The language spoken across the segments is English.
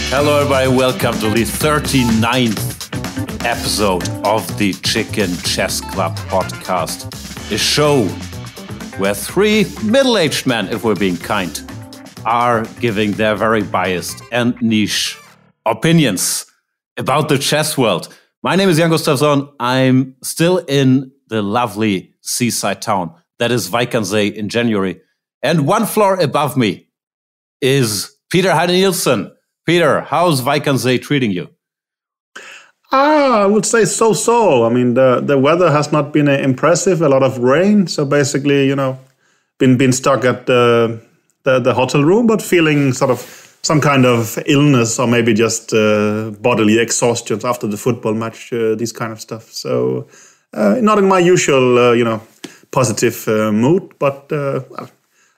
Hello everybody, welcome to the 39th episode of the Chicken Chess Club podcast. A show where three middle-aged men, if we're being kind, are giving their very biased and niche opinions about the chess world. My name is Gustafsson. I'm still in the lovely seaside town that is Wijk in January. And one floor above me is Peter Heine Nielsen. Peter, how's Wijk treating you? I would say so-so. I mean, the weather has not been impressive. A lot of rain. So basically, been stuck at the hotel room, but feeling sort of some kind of illness or maybe just bodily exhaustion after the football match, these kind of stuff. So not in my usual, positive mood, but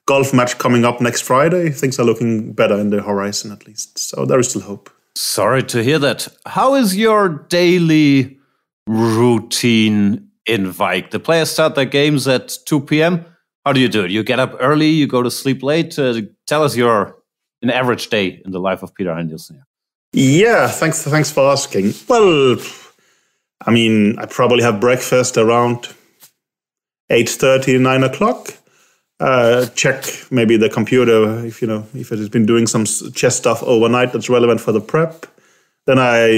golf match coming up next Friday. Things are looking better in the horizon at least. So there is still hope. Sorry to hear that. How is your daily routine in Wijk? The players start their games at 2 p.m. How do you do it? You get up early, you go to sleep late. Tell us an average day in the life of Peter Heine Nielsen. Yeah, thanks for asking. Well, I mean, I probably have breakfast around 8:30, 9 o'clock. Check maybe the computer if it has been doing some chess stuff overnight that's relevant for the prep. Then I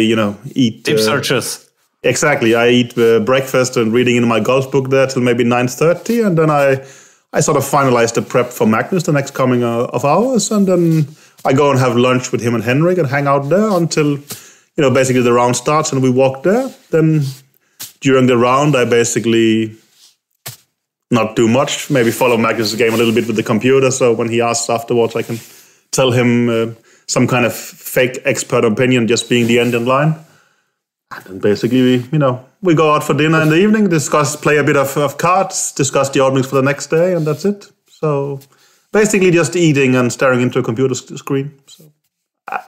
eat deep searches. Exactly, I eat breakfast and reading in my golf book there till maybe 9:30, and then I sort of finalize the prep for Magnus the next coming of hours, and then I go and have lunch with him and Henrik and hang out there until basically the round starts and we walk there. Then during the round I basically not do much, maybe follow Magnus' game a little bit with the computer. So when he asks afterwards, I can tell him some kind of fake expert opinion, just being the end in line. And then basically, we go out for dinner in the evening, play a bit of cards, discuss the openings for the next day, and that's it. So basically just eating and staring into a computer screen. So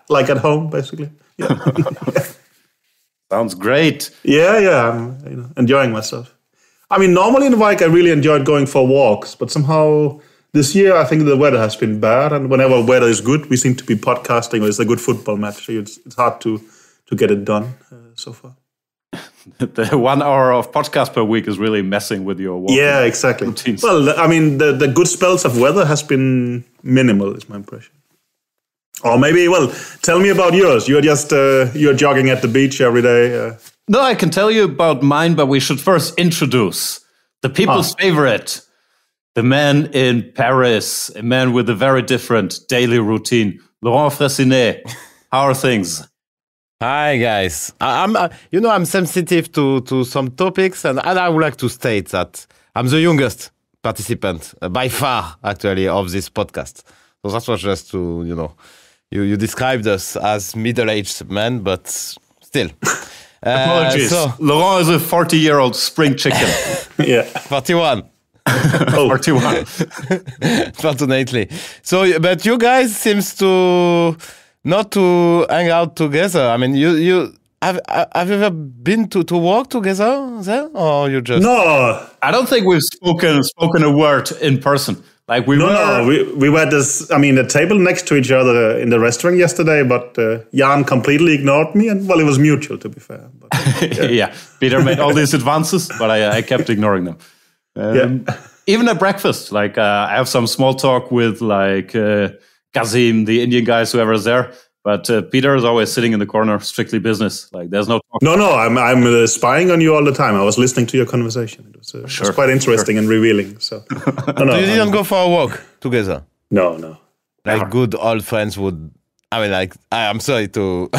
like at home, basically. Yeah. Sounds great. Yeah, I'm enjoying myself. I mean, normally in Wijk, I really enjoyed going for walks, but somehow this year, I think the weather has been bad. And whenever weather is good, we seem to be podcasting, or it's a good football match. So it's hard to get it done so far. The 1 hour of podcast per week is really messing with your walking. Yeah, exactly. routines. Well, I mean, the good spells of weather has been minimal, is my impression. Or maybe, tell me about yours. You're just you're jogging at the beach every day. No, I can tell you about mine, but we should first introduce the people's favorite, the man in Paris, a man with a very different daily routine, Laurent Fressinet. How are things? Hi guys. I'm sensitive to some topics, and I would like to state that I'm the youngest participant by far, actually, of this podcast. So that was just to you described us as middle-aged men, but still. Apologies. Laurent is a 40-year-old spring chicken. Yeah. 41. 41. Fortunately. So, but you guys seems to not to hang out together. I mean, you have you ever been to work together there, or you just? No, I don't think we've spoken a word in person. Like we were the table next to each other in the restaurant yesterday, but Jan completely ignored me, and it was mutual, to be fair. But, yeah, Peter made all these advances, but I kept ignoring them. Even at breakfast, I have some small talk with Kazim, the Indian guys, whoever's there. But Peter is always sitting in the corner, strictly business. There's no talk. No, I'm spying on you all the time. I was listening to your conversation. It was quite interesting and revealing. So, no, you didn't go for a walk together? No. Like good old friends would. I mean, I'm sorry to,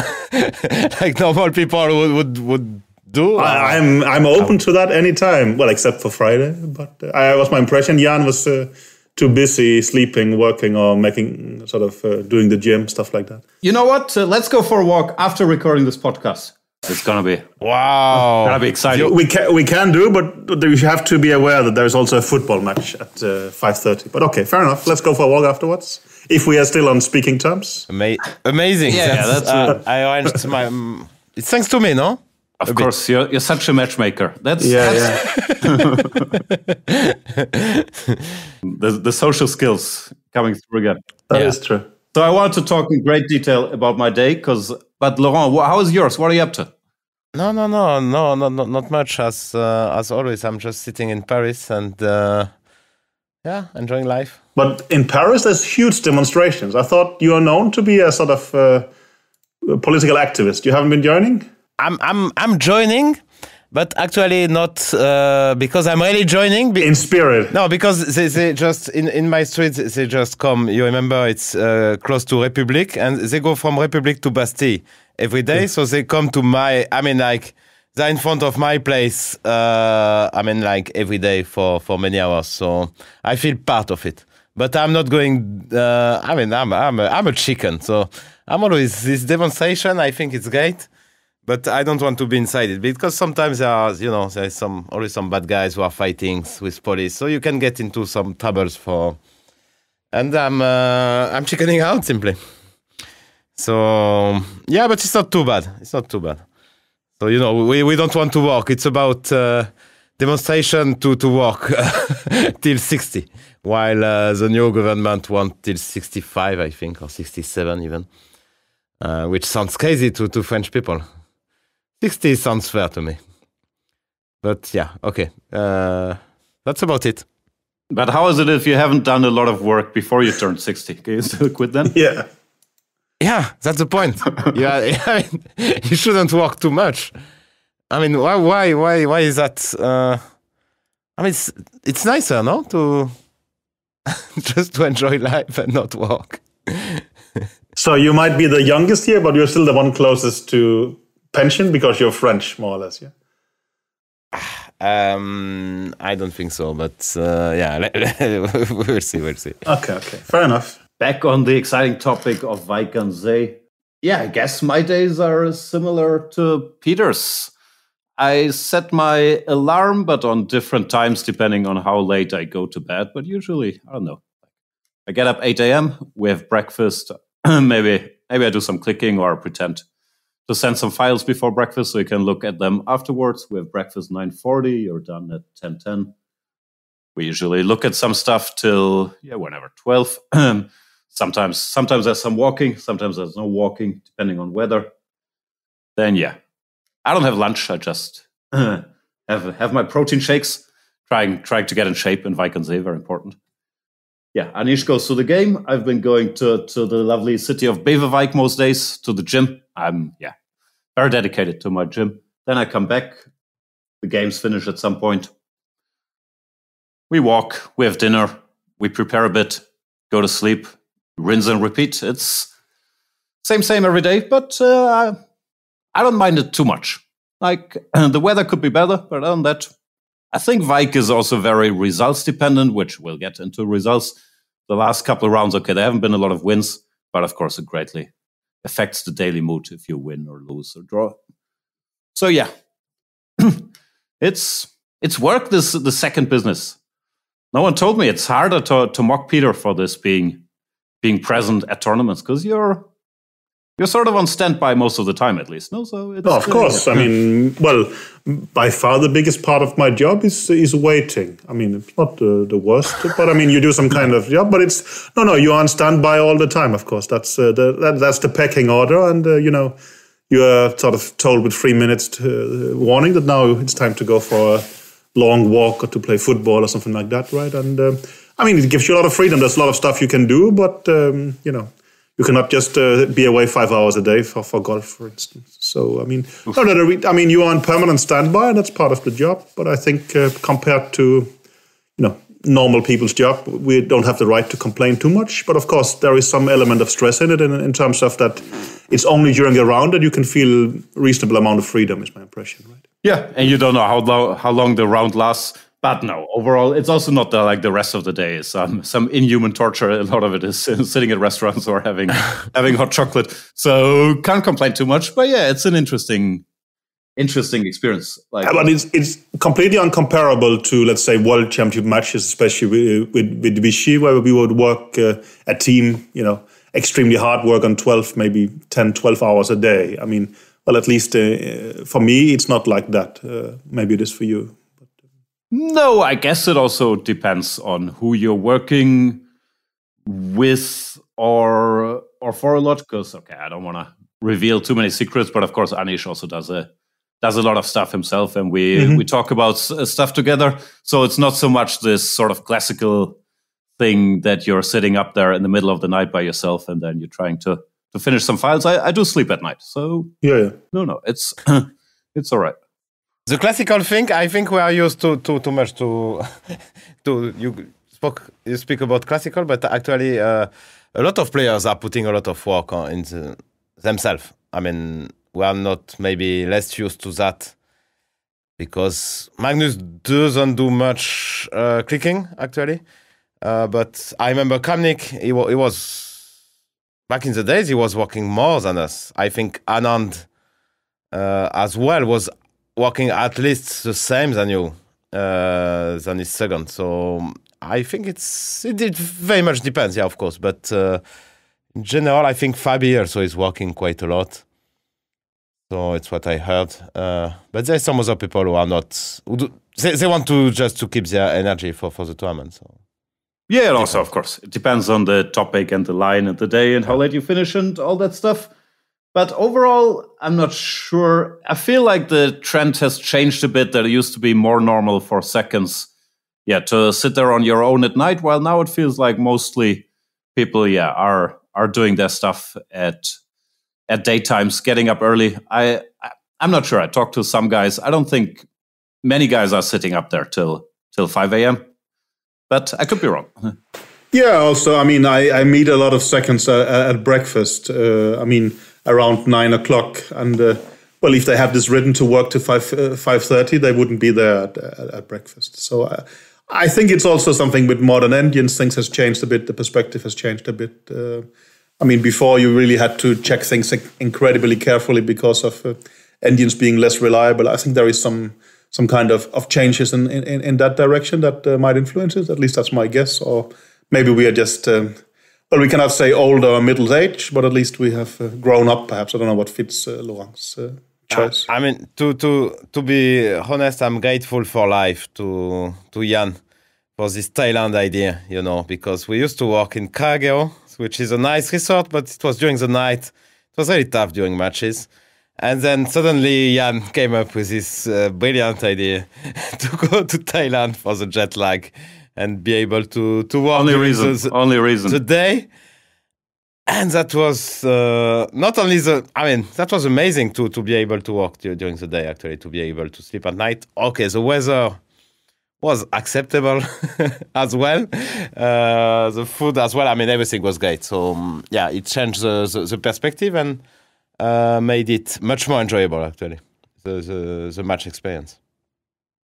normal people would do. I'm open to that anytime. Well, except for Friday. But was my impression. Jan was too busy sleeping, working, or making doing the gym, stuff like that. You know what? Let's go for a walk after recording this podcast. It's gonna be gonna be exciting. We can do, but you have to be aware that there's also a football match at 5:30. But okay, fair enough. Let's go for a walk afterwards, if we are still on speaking terms. Amazing. Yeah, that's. I arranged my. It's thanks to me, no? Of course, you're such a matchmaker. That's the social skills coming through again. That is true. So I want to talk in great detail about my day, but Laurent, how is yours? What are you up to? No, not much as always. I'm just sitting in Paris and enjoying life. But in Paris, there's huge demonstrations. I thought you are known to be a sort of political activist. You haven't been joining? I'm joining, but actually not because I'm really joining. In spirit. No, because they just in my street they just come. You remember it's close to République, and they go from République to Bastille every day. So they come to they're in front of my place. Every day for many hours. So I feel part of it. But I'm not going. I'm a chicken. So I'm always this demonstration. I think it's great. But I don't want to be inside it because sometimes there's always some bad guys who are fighting with police, so you can get into some troubles and I'm chickening out simply. So yeah, but it's not too bad. So we don't want to walk. It's about demonstration to walk till 60, while the new government wants till 65, I think, or 67 even, which sounds crazy to French people. 60 sounds fair to me. But yeah, okay. That's about it. But how is it if you haven't done a lot of work before you turn 60? Can you still quit then? Yeah. Yeah, that's the point. You shouldn't work too much. I mean, why is that? It's nicer, no? To just to enjoy life and not work. So you might be the youngest here, but you're still the one closest to pension because you're French, more or less, yeah? I don't think so, but we'll see. Okay, fair enough. Back on the exciting topic of Wijk aan Zee. Yeah, I guess my days are similar to Peter's. I set my alarm, but on different times depending on how late I go to bed. But usually, I don't know. I get up 8 a.m., we have breakfast. Maybe I do some clicking or pretend to send some files before breakfast so you can look at them afterwards. We have breakfast 9:40. You're done at 10:10. We usually look at some stuff till whenever 12. Sometimes there's some walking. Sometimes there's no walking, depending on weather. Then I don't have lunch. I just have my protein shakes. Trying to get in shape in Wijk aan Zee. Very important. Yeah, Anish goes to the game. I've been going to the lovely city of Beverwijk most days, to the gym. I'm very dedicated to my gym. Then I come back. The games finish at some point. We walk, we have dinner, we prepare a bit, go to sleep, rinse and repeat. It's same every day, but I don't mind it too much. Like, the weather could be better, but other than that, I think Wijk is also very results dependent, which we'll get into results. The last couple of rounds, there haven't been a lot of wins, but of course it greatly affects the daily mood if you win or lose or draw. So it's work, the second business. No one told me it's harder to mock Peter for this being present at tournaments, because you're sort of on standby most of the time, at least. No, so it's of course. I mean, well, by far the biggest part of my job is waiting. I mean, it's not the worst, but I mean, you do some kind of job. But it's you're on standby all the time. Of course, that's the pecking order, and you are sort of told with 3 minutes warning that now it's time to go for a long walk or to play football or something like that, right? And I mean, it gives you a lot of freedom. There's a lot of stuff you can do, but you cannot just be away 5 hours a day for golf, for instance. So, I mean, you are on permanent standby, and that's part of the job. But I think compared to, normal people's job, we don't have the right to complain too much. But of course, there is some element of stress in it in terms of that it's only during a round that you can feel reasonable amount of freedom, is my impression, right? Yeah, and you don't know how long the round lasts. But no, overall, it's also not like the rest of the day is some inhuman torture. A lot of it is sitting at restaurants or having hot chocolate. So can't complain too much. But it's an interesting experience. But it's completely uncomparable to, let's say, world championship matches, especially with Vichy, where we would work a team, extremely hard work on 12, maybe 10, 12 hours a day. I mean, well, at least for me, it's not like that. Maybe it is for you. No, I guess it also depends on who you're working with or for a lot? Because I don't want to reveal too many secrets, but of course Anish also does a lot of stuff himself, and we talk about stuff together. So it's not so much this sort of classical thing that you're sitting up there in the middle of the night by yourself and then you're trying to finish some files. I do sleep at night, so no, it's it's all right. The classical thing, I think we are used to too much to you speak about classical, but actually a lot of players are putting a lot of work in themselves. I mean, we are not maybe less used to that because Magnus doesn't do much clicking actually. But I remember Kramnik, he was back in the days, he was working more than us. I think Anand as well was working at least the same than you, than his second. So I think it very much depends, yeah, of course. But in general, I think Fabi also is working quite a lot. So it's what I heard. But there's some other people who are not, they want to just to keep their energy for the tournament. So. Yeah, and also, of course, it depends on the topic and the line and the day and how late you finish and all that stuff. But overall, I'm not sure. I feel like the trend has changed a bit, that it used to be more normal for seconds, to sit there on your own at night, while now it feels like mostly people, are doing their stuff at daytimes, getting up early. I'm not sure. I talked to some guys. I don't think many guys are sitting up there till 5 a.m., but I could be wrong. Yeah, also, I mean, I meet a lot of seconds at breakfast, around 9 o'clock. And, if they have this written to work to 5:30, they wouldn't be there at breakfast. So I think it's also something with modern engines. Things has changed a bit. The perspective has changed a bit. Before you really had to check things incredibly carefully because of engines being less reliable. I think there is some kind of changes in that direction that might influence it. At least that's my guess. Or maybe we are just, we cannot say old or middle age, but at least we have grown up, perhaps. I don't know what fits Laurent's choice. To be honest, I'm grateful for life to Jan for this Thailand idea, because we used to work in Kageo, which is a nice resort, but it was during the night. It was really tough during matches. And then suddenly Jan came up with this brilliant idea to go to Thailand for the jet lag and be able to work only reason the day. And that was not only that was amazing to be able to work during the day, actually, to be able to sleep at night. Okay, the weather was acceptable as well. The food as well. Everything was great. So, it changed the perspective and made it much more enjoyable, actually, the match experience.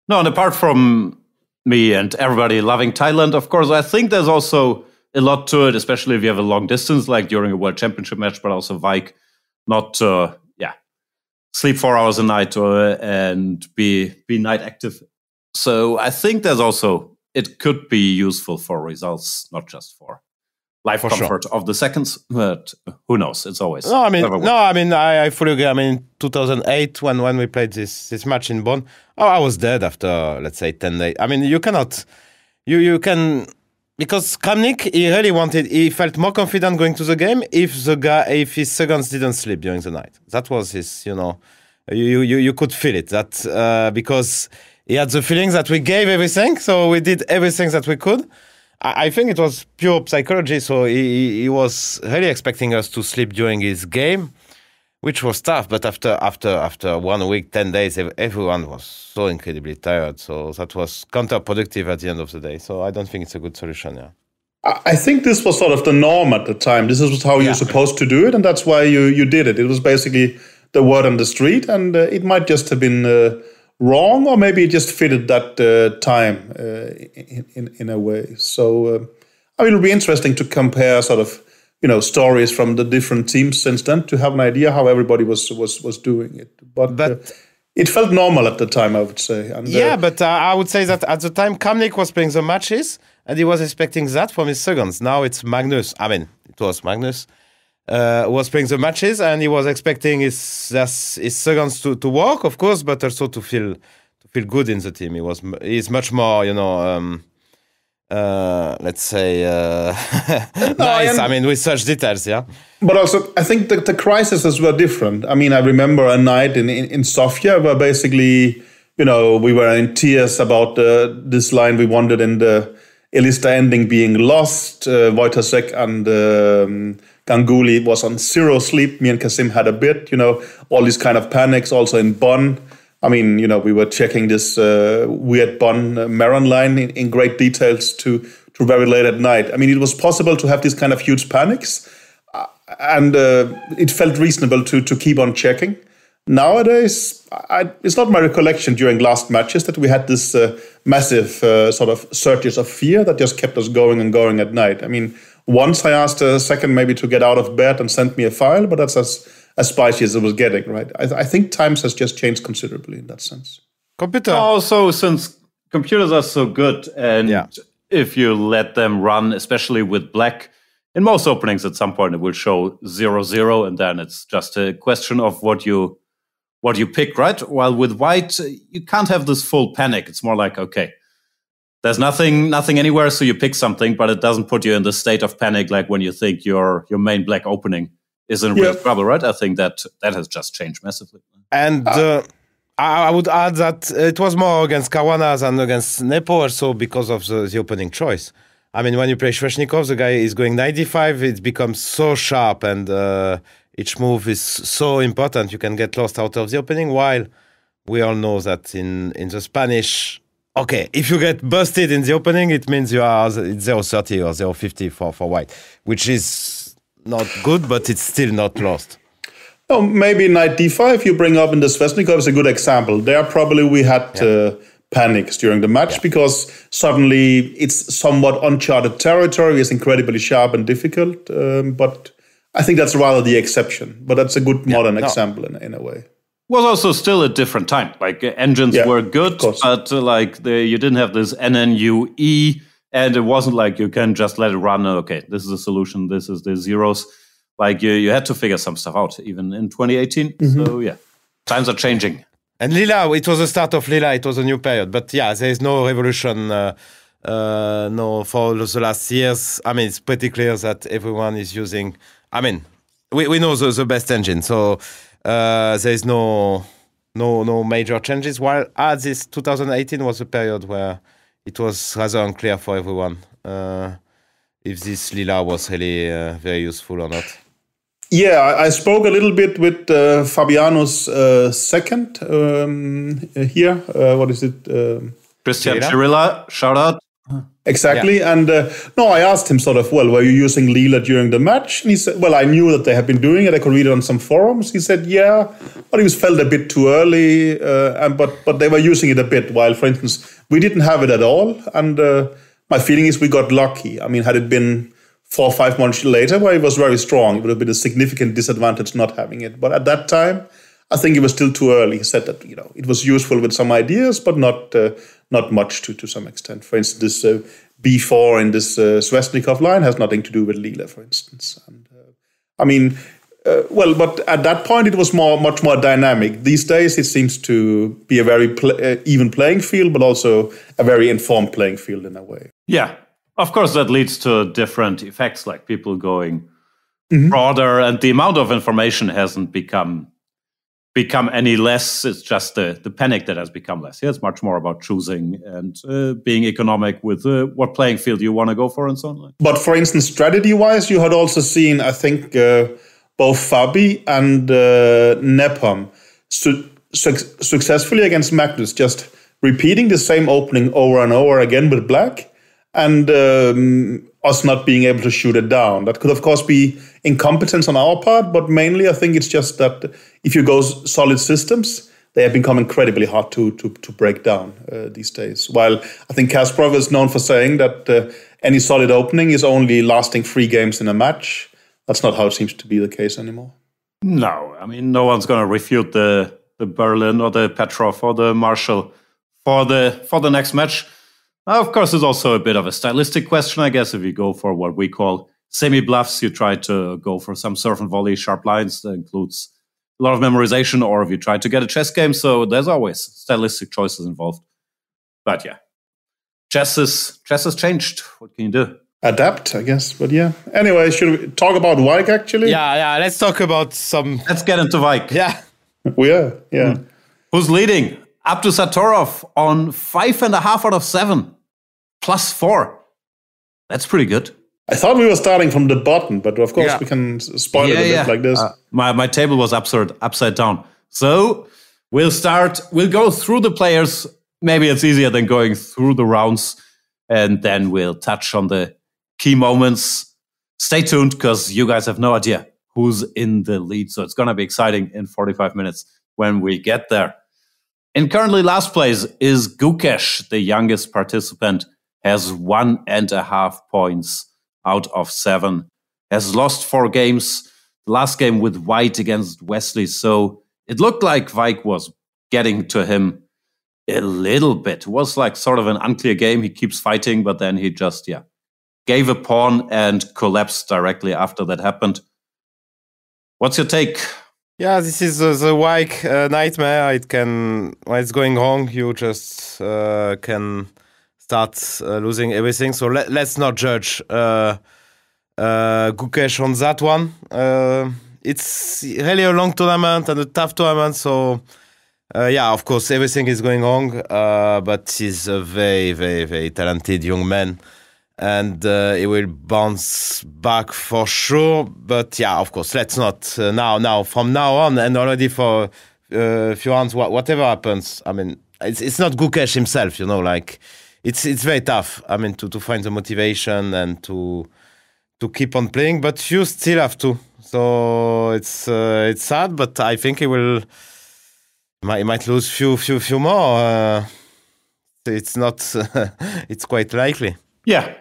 No, and apart from me and everybody loving Thailand, of course, I think there's also a lot to it, especially if you have a long distance, like during a World Championship match, but also Wijk, not sleep 4 hours a night and be night active. So I think there's also, it could be useful for results, not just for life comfort of the seconds, but who knows? It's always I fully agree. 2008 when we played this match in Bonn, I was dead after, let's say, 10 days. You cannot, you can, because Kramnik, he felt more confident going to the game if his seconds didn't sleep during the night. That was his, you could feel it. That because he had the feeling that we gave everything, so we did everything that we could. I think it was pure psychology, so he was really expecting us to sleep during his game, which was tough. But after 1 week, 10 days, everyone was so incredibly tired. So that was counterproductive at the end of the day. So I don't think it's a good solution, yeah. I think this was sort of the norm at the time. This was how you're supposed to do it, and that's why you did it. It was basically the word on the street, and it might just have been wrong, or maybe it just fitted that time in a way. So it'll be interesting to compare sort of stories from the different teams since then to have an idea how everybody was doing it. But it felt normal at the time, I would say. And, but I would say that at the time Kramnik was playing the matches and he was expecting that from his seconds. Now it's Magnus. It was Magnus. Was playing the matches and he was expecting his seconds to work, of course, but also to feel good in the team. He's much more, let's say, nice. I mean, with such details, yeah. But also, I think the crises were different. I mean, I remember a night in Sofia where basically, we were in tears about this line we wanted in the Elista ending being lost. Wojciech and Ganguly was on zero sleep. Me and Kasim had a bit, all these kind of panics also in Bonn. I mean, we were checking this weird Bonn Maron line in great details to very late at night. I mean, it was possible to have these kind of huge panics, and it felt reasonable to keep on checking. Nowadays, it's not my recollection during last matches that we had this massive sort of surges of fear that just kept us going and going at night. I mean, once I asked a second maybe to get out of bed and send me a file, but that's as spicy as it was getting, right? I think times has just changed considerably in that sense. Computer. Also, since computers are so good, and if you let them run, especially with black, in most openings at some point it will show 0-0, and then it's just a question of what you pick, right? While with white, you can't have this full panic. It's more like, okay, there's nothing anywhere, so you pick something, but it doesn't put you in the state of panic like when you think your main black opening is in real trouble, right? I think that has just changed massively. And I would add that it was more against Caruana than against Nepo also because of the opening choice. I mean, when you play Sveshnikov, the guy is going 95, it becomes so sharp and each move is so important, you can get lost out of the opening, while we all know that in the Spanish, okay, if you get busted in the opening, it means you are 0-30 or 0-50 for white, which is not good, but it's still not lost. Oh, maybe knight d5 you bring up in the Sveshnikov is a good example. There probably we had panics during the match because suddenly it's somewhat uncharted territory. It's incredibly sharp and difficult, but I think that's rather the exception. But that's a good modern example in a way. Was also still a different time. Like engines were good, but you didn't have this NNUE. And it wasn't like you can just let it run. Okay, this is a solution. This is the zeros. Like you had to figure some stuff out, even in 2018. Mm-hmm. So yeah, times are changing. And Lila, it was the start of Lila. It was a new period. But yeah, there is no revolution. No, for the last years. I mean, it's pretty clear that everyone is using. I mean, we know the best engine. So there is no major changes. While this 2018 was a period where it was rather unclear for everyone if this Lila was really very useful or not. Yeah, I spoke a little bit with Fabiano's second here. What is it? Christian Chirilla, shout out. Exactly. Yeah. And I asked him sort of, were you using Lila during the match? And he said, I knew that they had been doing it. I could read it on some forums. He said, yeah, but it was felt a bit too early. But they were using it a bit, while, for instance, we didn't have it at all. And my feeling is we got lucky. I mean, had it been 4 or 5 months later, where it was very strong, it would have been a significant disadvantage not having it. But at that time, I think it was still too early. He said that it was useful with some ideas, but not much to some extent. For instance, this B4 in this Sveshnikov line has nothing to do with Lila, for instance. And but at that point it was much more dynamic. These days it seems to be a very even playing field, but also a very informed playing field in a way. Yeah, of course that leads to different effects, like people going broader, and the amount of information hasn't become any less. It's just the panic that has become less. Yeah, it's much more about choosing and being economic with what playing field you want to go for and so on. But for instance, strategy-wise, you had also seen, I think, both Fabi and Nepom successfully against Magnus, just repeating the same opening over and over again with black, and us not being able to shoot it down. That could, of course, be incompetence on our part, but mainly I think it's just that if you go solid systems, they have become incredibly hard to break down these days. While I think Kasparov is known for saying that any solid opening is only lasting 3 games in a match. That's not how it seems to be the case anymore. No, I mean, no one's going to refute the Berlin or the Petrov or the Marshall for the next match. Of course, it's also a bit of a stylistic question, I guess. If you go for what we call semi-bluffs, you try to go for some serve and volley sharp lines that includes a lot of memorization, or if you try to get a chess game. So there's always stylistic choices involved. But yeah, chess has changed. What can you do? Adapt, I guess. But yeah. Anyway, should we talk about Wijk actually? Yeah. Let's talk about some. Let's get into Wijk. Yeah. We are. Yeah. Who's leading? Abdusatorov on 5.5 out of 7, +4. That's pretty good. I thought we were starting from the bottom, but of course we can spoil it a bit like this. My table was upside down. So we'll go through the players. Maybe it's easier than going through the rounds. And then we'll touch on the key moments. Stay tuned, because you guys have no idea who's in the lead. So it's going to be exciting in 45 minutes when we get there. And currently last place is Gukesh, the youngest participant, has 1.5 points out of 7, has lost 4 games. The last game with White against Wesley. So it looked like Wijk was getting to him a little bit. It was like sort of an unclear game. He keeps fighting, but then he just, gave a pawn and collapsed directly after that happened. What's your take? Yeah, this is the Wijk nightmare. When it's going wrong, you just can start losing everything. So let's not judge Gukesh on that one. It's really a long tournament and a tough tournament. So, of course, everything is going wrong. But he's a very, very, very talented young man. And he will bounce back for sure. But of course, let's not now from now on and already for a few rounds, whatever happens. I mean, it's not Gukesh himself, like it's very tough. I mean, to find the motivation and to keep on playing, but you still have to. So it's sad, but I think he might lose few more. It's not. It's quite likely. Yeah.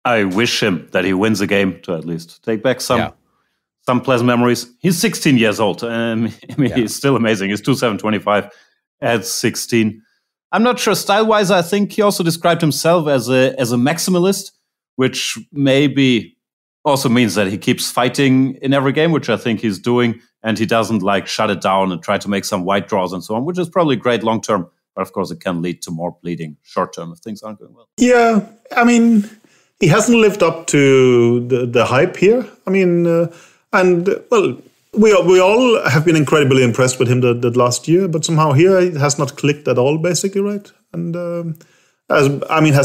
I wish him that he wins a game to at least take back some pleasant memories. He's 16 years old. He's still amazing. He's 2.725 at 16. I'm not sure style-wise. I think he also described himself as a maximalist, which maybe also means that he keeps fighting in every game, which I think he's doing, and he doesn't shut it down and try to make some white draws and so on, which is probably great long-term. But of course, it can lead to more bleeding short-term if things aren't going well. Yeah, I mean, he hasn't lived up to the hype here. I mean, we all have been incredibly impressed with him the last year, but somehow here it has not clicked at all, basically, right? And has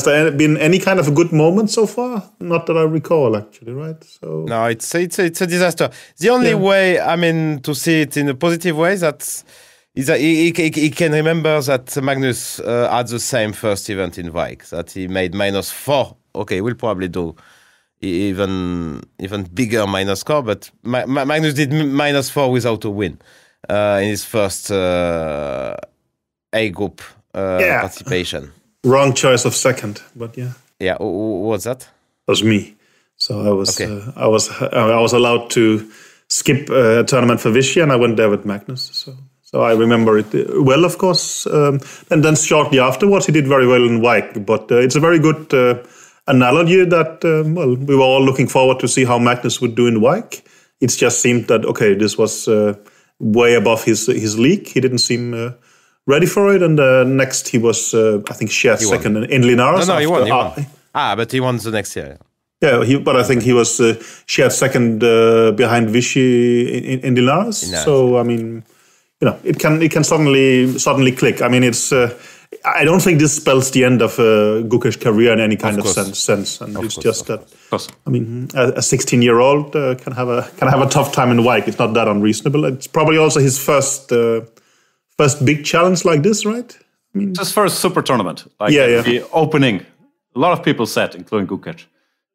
there been any kind of a good moment so far? Not that I recall, actually, right? So no, it's a disaster. The only way, to see it in a positive way is that he can remember that Magnus had the same first event in Wijk, that he made -4. Okay, we'll probably do even bigger minus score, but Magnus did -4 without a win in his first A group participation. Wrong choice of second, but yeah. What's that? That was me. So I was allowed to skip a tournament for Vichy, and I went there with Magnus. So I remember it well, of course. And then shortly afterwards, he did very well in Wijk. But it's a very good analogy that, we were all looking forward to see how Magnus would do in Wijk. It just seemed that, this was way above his league. He didn't seem ready for it. And next he was, I think, shared second in Linares. No, he won. But he won the next year. Yeah, but I think he was shared second behind Vichy in Linares. So, I mean, it can suddenly click. I mean, it's. I don't think this spells the end of Gukesh's career in any kind of sense. And it's just that. I mean, a 16-year-old can have a tough time in Wijk. It's not that unreasonable. It's probably also his first big challenge like this, right? I mean, his first super tournament. The opening. A lot of people said, including Gukesh,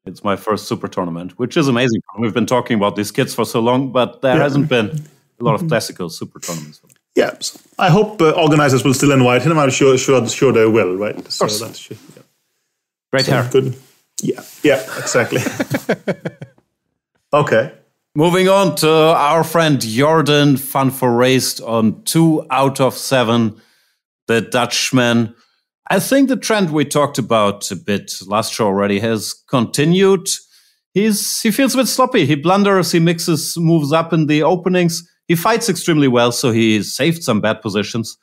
it's my first super tournament, which is amazing. We've been talking about these kids for so long, but there hasn't been a lot of classical super tournaments. Yeah, so I hope organizers will still invite him. I'm sure they will, right? Of course. So that's, Great hair. Good. Yeah, exactly. Okay. Moving on to our friend Jordan van Foreest on 2 out of 7. The Dutchman. I think the trend we talked about a bit last show already has continued. He feels a bit sloppy. He blunders, he mixes moves up in the openings. He fights extremely well, so he saved some bad positions.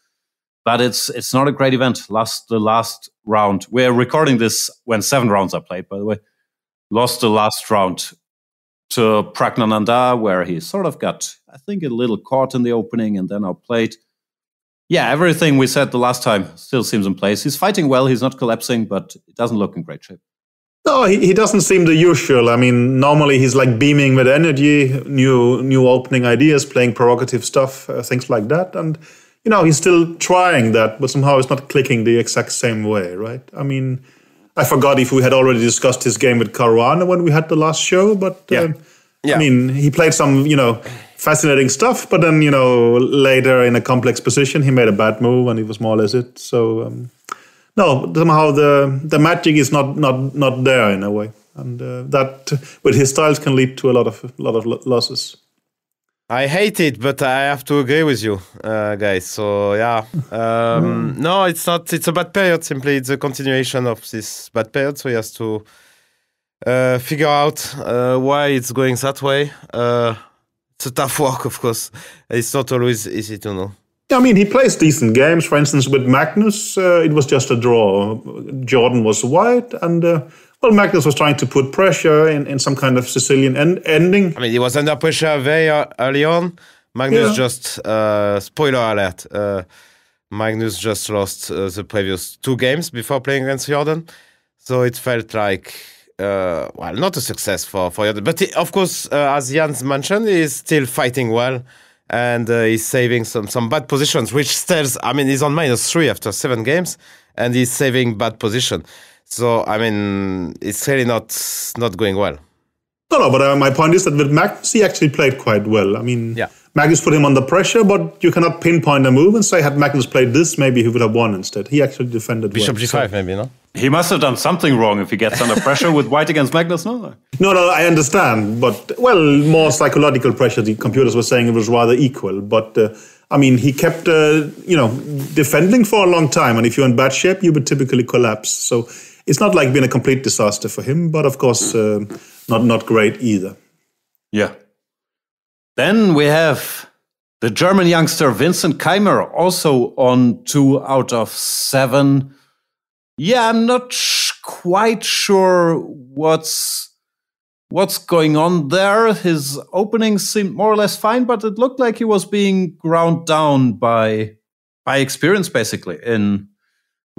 but it's not a great event. The last round. We're recording this when 7 rounds are played, by the way. Lost the last round to Pragnananda, where he sort of got, I think, a little caught in the opening and then outplayed. Yeah, everything we said the last time still seems in place. He's fighting well, he's not collapsing, but it doesn't look in great shape. No, he doesn't seem the usual. I mean, normally he's like beaming with energy, new opening ideas, playing provocative stuff, things like that. And, he's still trying that, but somehow it's not clicking the exact same way, right? I mean, I forgot if we had already discussed his game with Caruana when we had the last show, but I mean, he played some, fascinating stuff, but then, later in a complex position, he made a bad move and it was more or less it. So, no, somehow the magic is not there in a way. And that, with his styles, can lead to a lot of losses. I hate it, but I have to agree with you, guys. So, yeah. No, it's not. It's a bad period, simply. It's a continuation of this bad period. So he has to figure out why it's going that way. It's a tough work, of course. It's not always easy to know. I mean, he plays decent games. For instance, with Magnus, it was just a draw. Jordan was white, and Magnus was trying to put pressure in some kind of Sicilian ending. I mean, he was under pressure very early on. Magnus just, spoiler alert, Magnus just lost the previous 2 games before playing against Jordan. So it felt like, not a success for Jordan. But of course, as Jans mentioned, he's still fighting well. And he's saving some bad positions, which tells, I mean, he's on -3 after 7 games, and he's saving bad position. So, I mean, it's really not going well. No, but my point is that with Magnus, he actually played quite well. I mean, Magnus put him under pressure, but you cannot pinpoint a move and say, had Magnus played this, maybe he would have won instead. He actually defended Bishop well. G5, maybe, no? He must have done something wrong if he gets under pressure with white against Magnus, no? No, I understand. But, more psychological pressure. The computers were saying it was rather equal. But, I mean, he kept, defending for a long time. And if you're in bad shape, you would typically collapse. So it's not like been a complete disaster for him. But, of course, not great either. Yeah. Then we have the German youngster Vincent Keimer, also on 2 out of 7. Yeah, I'm not quite sure what's going on there. His openings seemed more or less fine, but it looked like he was being ground down by experience, basically. In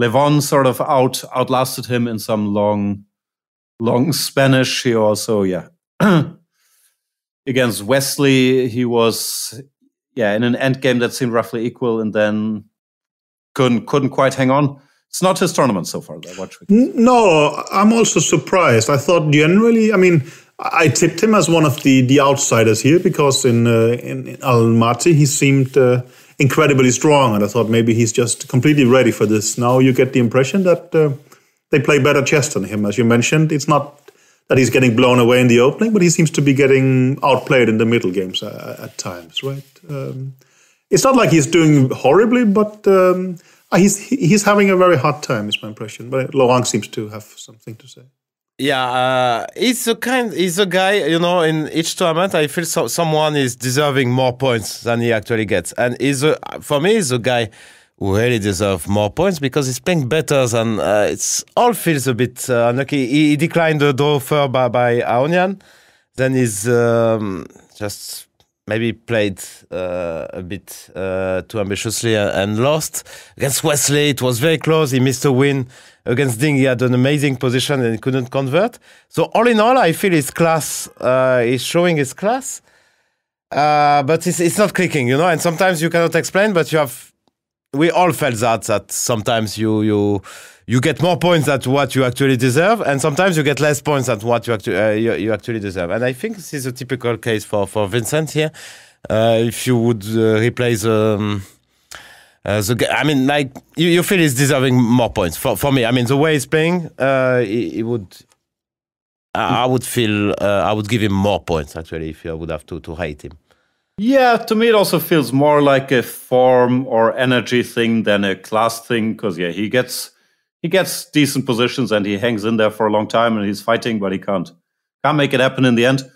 Levon sort of outlasted him in some long Spanish. He also, against Wesley, he was, in an endgame that seemed roughly equal, and then couldn't quite hang on. It's not his tournament so far, though. No, I'm also surprised. I thought generally, I mean, I tipped him as one of the outsiders here because in Almaty he seemed incredibly strong, and I thought maybe he's just completely ready for this. Now you get the impression that they play better chess than him, as you mentioned. It's not that he's getting blown away in the opening, but he seems to be getting outplayed in the middle games at times, right? It's not like he's doing horribly, but he's having a very hard time, is my impression. But Laurent seems to have something to say. Yeah, he's a guy, in each tournament, I feel someone is deserving more points than he actually gets. And for me, he's a guy who really deserves more points because he's playing better than, it's all feels a bit unlucky. He declined the draw first by Aonian. Then he's just maybe played a bit too ambitiously and lost. Against Wesley, it was very close. He missed a win. Against Ding, he had an amazing position and he couldn't convert. So all in all, I feel his class, he's showing his class. But it's not clicking, and sometimes you cannot explain, but we all felt that sometimes you get more points than what you actually deserve, and sometimes you get less points than what you actually deserve. And I think this is a typical case for Vincent here. If you would replace I mean, like you feel he's deserving more points for me. I mean, the way he's playing, he would. I would feel I would give him more points actually if I would have to rate him. Yeah, to me it also feels more like a form or energy thing than a class thing, because he gets decent positions and he hangs in there for a long time and he's fighting, but he can't make it happen in the end.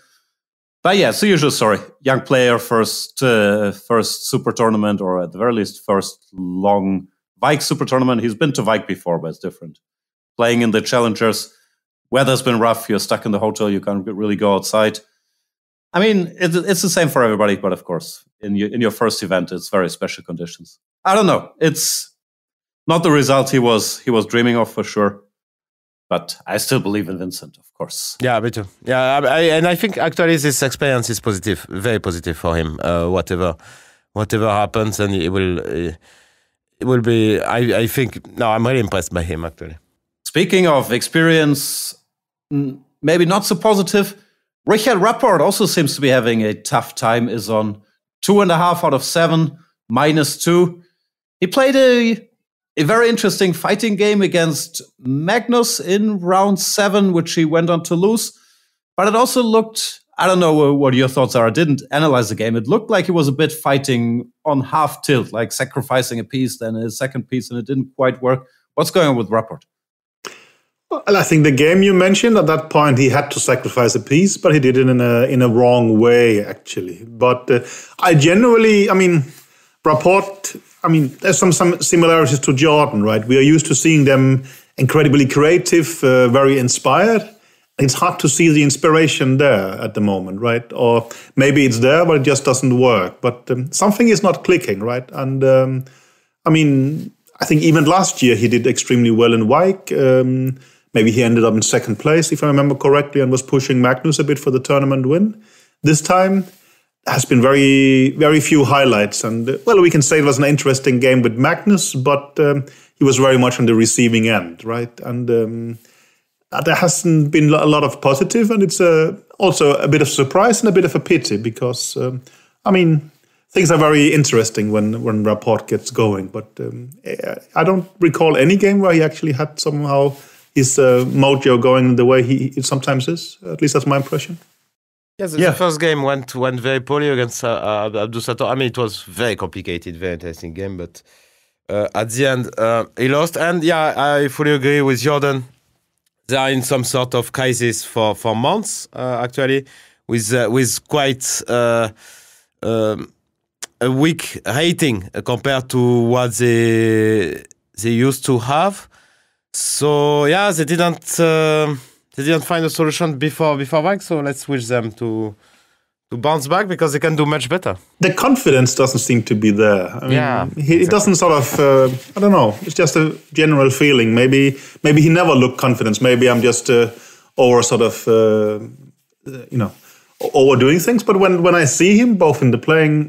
But yeah, it's the usual story. Young player, first super tournament, or at the very least first long Wijk Super Tournament. He's been to Wijk before, but it's different. Playing in the challengers, weather's been rough. You're stuck in the hotel. You can't really go outside. I mean, it's the same for everybody, but of course, in your first event, it's very special conditions. I don't know. It's not the result he was dreaming of for sure, but I still believe in Vincent, of course. Yeah, me too. Yeah, and I think actually this experience is positive, very positive for him. Whatever happens, and it will be. I think no, I'm really impressed by him actually. Speaking of experience, maybe not so positive. Richard Rapport also seems to be having a tough time, is on 2.5 out of 7, -2. He played a very interesting fighting game against Magnus in round 7, which he went on to lose. But it also looked, I don't know what your thoughts are. I didn't analyze the game. It looked like he was a bit fighting on half tilt, like sacrificing a piece, then a second piece, and it didn't quite work. What's going on with Rapport? Well, I think the game you mentioned, at that point, he had to sacrifice a piece, but he did it in a wrong way, actually. But Rapport, there's some similarities to Jordan, right? We are used to seeing them incredibly creative, very inspired. It's hard to see the inspiration there at the moment, right? Or maybe it's there, but it just doesn't work. But something is not clicking, right? And I think even last year he did extremely well in Wijk. Maybe he ended up in second place, if I remember correctly, and was pushing Magnus a bit for the tournament win. This time has been very, very few highlights. And, we can say it was an interesting game with Magnus, but he was very much on the receiving end, right? And there hasn't been a lot of positive, and it's also a bit of surprise and a bit of a pity because, things are very interesting when Rapport gets going. But I don't recall any game where he actually had somehow his mojo going the way it sometimes is. At least that's my impression. Yes, the first game went very poorly against Abdusattor. It was very complicated, very interesting game, but at the end he lost. And I fully agree with Jordan. They are in some sort of crisis for months, actually, with quite a weak rating compared to what they used to have. So they didn't find a solution before Wijk. So let's wish them to bounce back because they can do much better. The confidence doesn't seem to be there. It doesn't sort of. I don't know. It's just a general feeling. Maybe he never looked confident. Maybe I'm just overdoing things. But when I see him both in the playing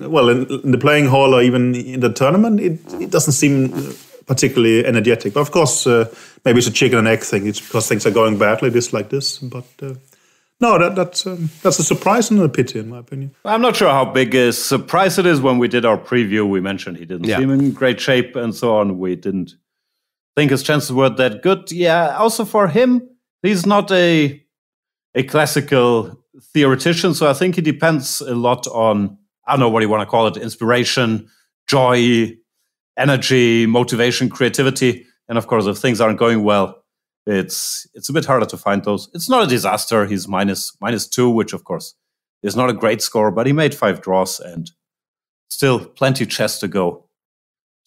hall or even in the tournament, it doesn't seem particularly energetic. But of course, maybe it's a chicken and egg thing. It's because things are going badly, like this. But no, that's a surprise and a pity, in my opinion. I'm not sure how big a surprise it is. When we did our preview, we mentioned he didn't seem in great shape and so on. We didn't think his chances were that good. Yeah, also for him, he's not a classical theoretician, so I think he depends a lot on, I don't know what you want to call it, inspiration, joy, energy, motivation, creativity. And of course, if things aren't going well, it's a bit harder to find those. It's not a disaster. He's -2, which of course is not a great score, but he made 5 draws and still plenty chess to go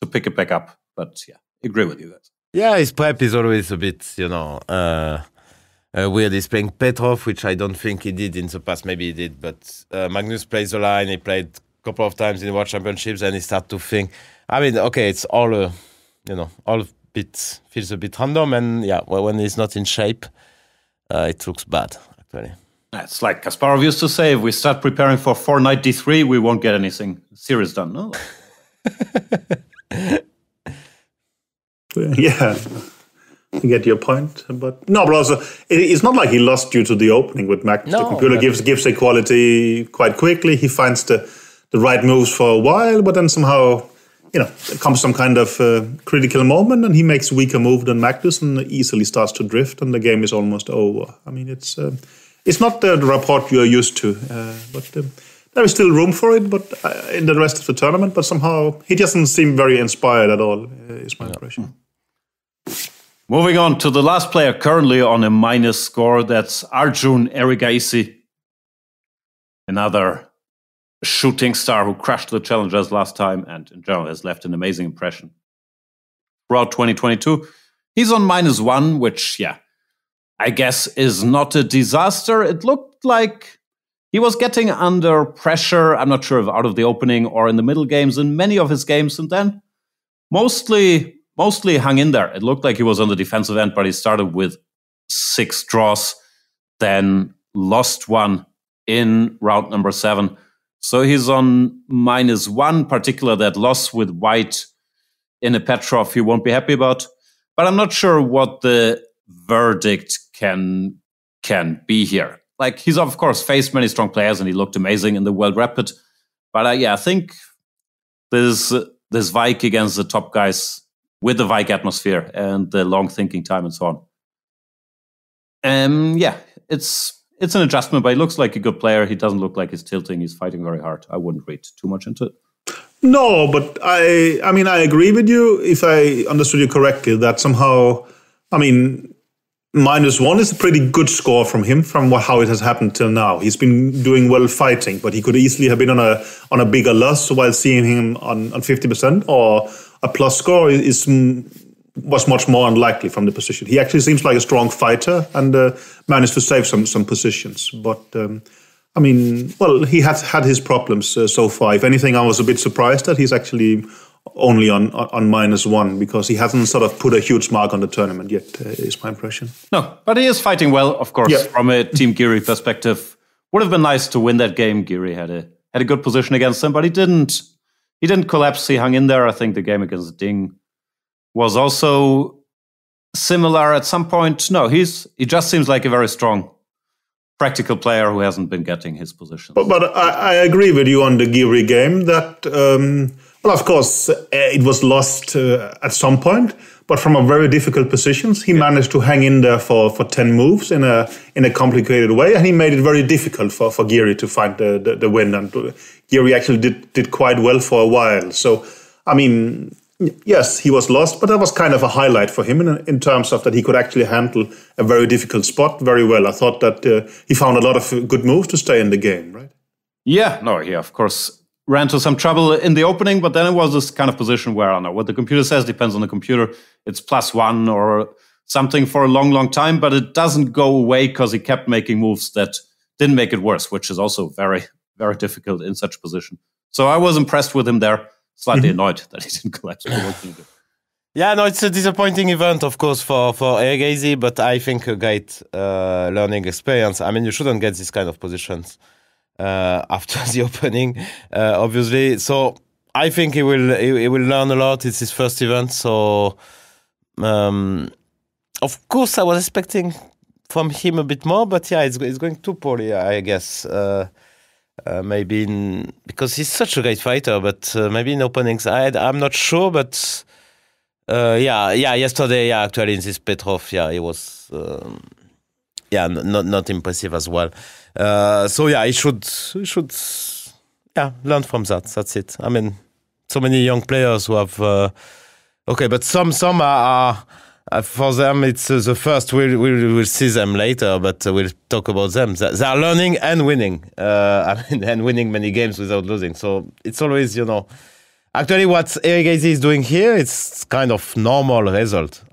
to pick it back up. But I agree with you guys. Yeah, his prep is always a bit, weird. He's playing Petrov, which I don't think he did in the past. Maybe he did, but Magnus plays the line. He played a couple of times in the World Championships, and he started to think. It's all all feels a bit random, and when he's not in shape, it looks bad actually. It's like Kasparov used to say: if we start preparing for 493, we won't get anything serious done. No. Yeah. I get your point, but also it's not like he lost due to the opening with Magnus. The computer gives equality quite quickly. He finds the right moves for a while, but then somehow, there comes some kind of critical moment, and he makes a weaker move than Magnus and easily starts to drift, and the game is almost over. It's not the Rapport you're used to, but there is still room for it. But in the rest of the tournament, but somehow he doesn't seem very inspired at all. Is my impression. Moving on to the last player currently on a minus score, that's Arjun Erigaisi. Another shooting star who crushed the challengers last time and in general has left an amazing impression. throughout 2022. He's on -1, which, I guess is not a disaster. It looked like he was getting under pressure. I'm not sure if out of the opening or in the middle games in many of his games, and then mostly hung in there. It looked like he was on the defensive end, but he started with 6 draws, then lost one in round number 7. So he's on -1, particular that loss with White in a Petrov he won't be happy about. But I'm not sure what the verdict can be here. Like, he's of course faced many strong players and he looked amazing in the World Rapid. But I think this Wijk against the top guys with the Wijk atmosphere and the long thinking time and so on. It's an adjustment, but he looks like a good player. He doesn't look like he's tilting. He's fighting very hard. I wouldn't read too much into it. No, but I agree with you, if I understood you correctly, that somehow, -1 is a pretty good score from him from how it has happened till now. He's been doing well fighting, but he could easily have been on a bigger loss while seeing him on 50%, or a plus score was much more unlikely from the position. He actually seems like a strong fighter and managed to save some positions. But, he has had his problems so far. If anything, I was a bit surprised that he's actually only on -1, because he hasn't sort of put a huge mark on the tournament yet, is my impression. No, but he is fighting well, of course, from a Team Geary perspective. Would have been nice to win that game. Geary had a good position against him, but he didn't collapse. He hung in there. I think the game against Ding was also similar at some point. No, he just seems like a very strong, practical player who hasn't been getting his position. But I agree with you on the Geary game that, of course, it was lost at some point, but from a very difficult positions, he managed to hang in there for 10 moves in a complicated way, and he made it very difficult for Geary to find the win. And Geary actually did quite well for a while. So, yes, he was lost, but that was kind of a highlight for him in terms of that he could actually handle a very difficult spot very well. I thought that he found a lot of good moves to stay in the game, right? He of course ran into some trouble in the opening, but then it was this kind of position where, I don't know, what the computer says depends on the computer. It's +1 or something for a long, long time, but it doesn't go away because he kept making moves that didn't make it worse, which is also very, very difficult in such a position. So I was impressed with him there. Slightly annoyed that he didn't collapse. Yeah, no, it's a disappointing event, of course, for Ergazy, but I think a great learning experience. You shouldn't get this kind of positions after the opening, obviously. So I think he will learn a lot. It's his first event, so of course I was expecting from him a bit more, but it's going too poorly, I guess. Maybe because he's such a great fighter, but maybe in openings I'm not sure. But yesterday, actually in this Petrov, he was not impressive as well. He should learn from that. That's it. So many young players who have but some are. For them, it's the first. We'll see them later, but we'll talk about them. They are learning and winning. And winning many games without losing. So it's always, Actually, what Ergazy is doing here, it's kind of normal result.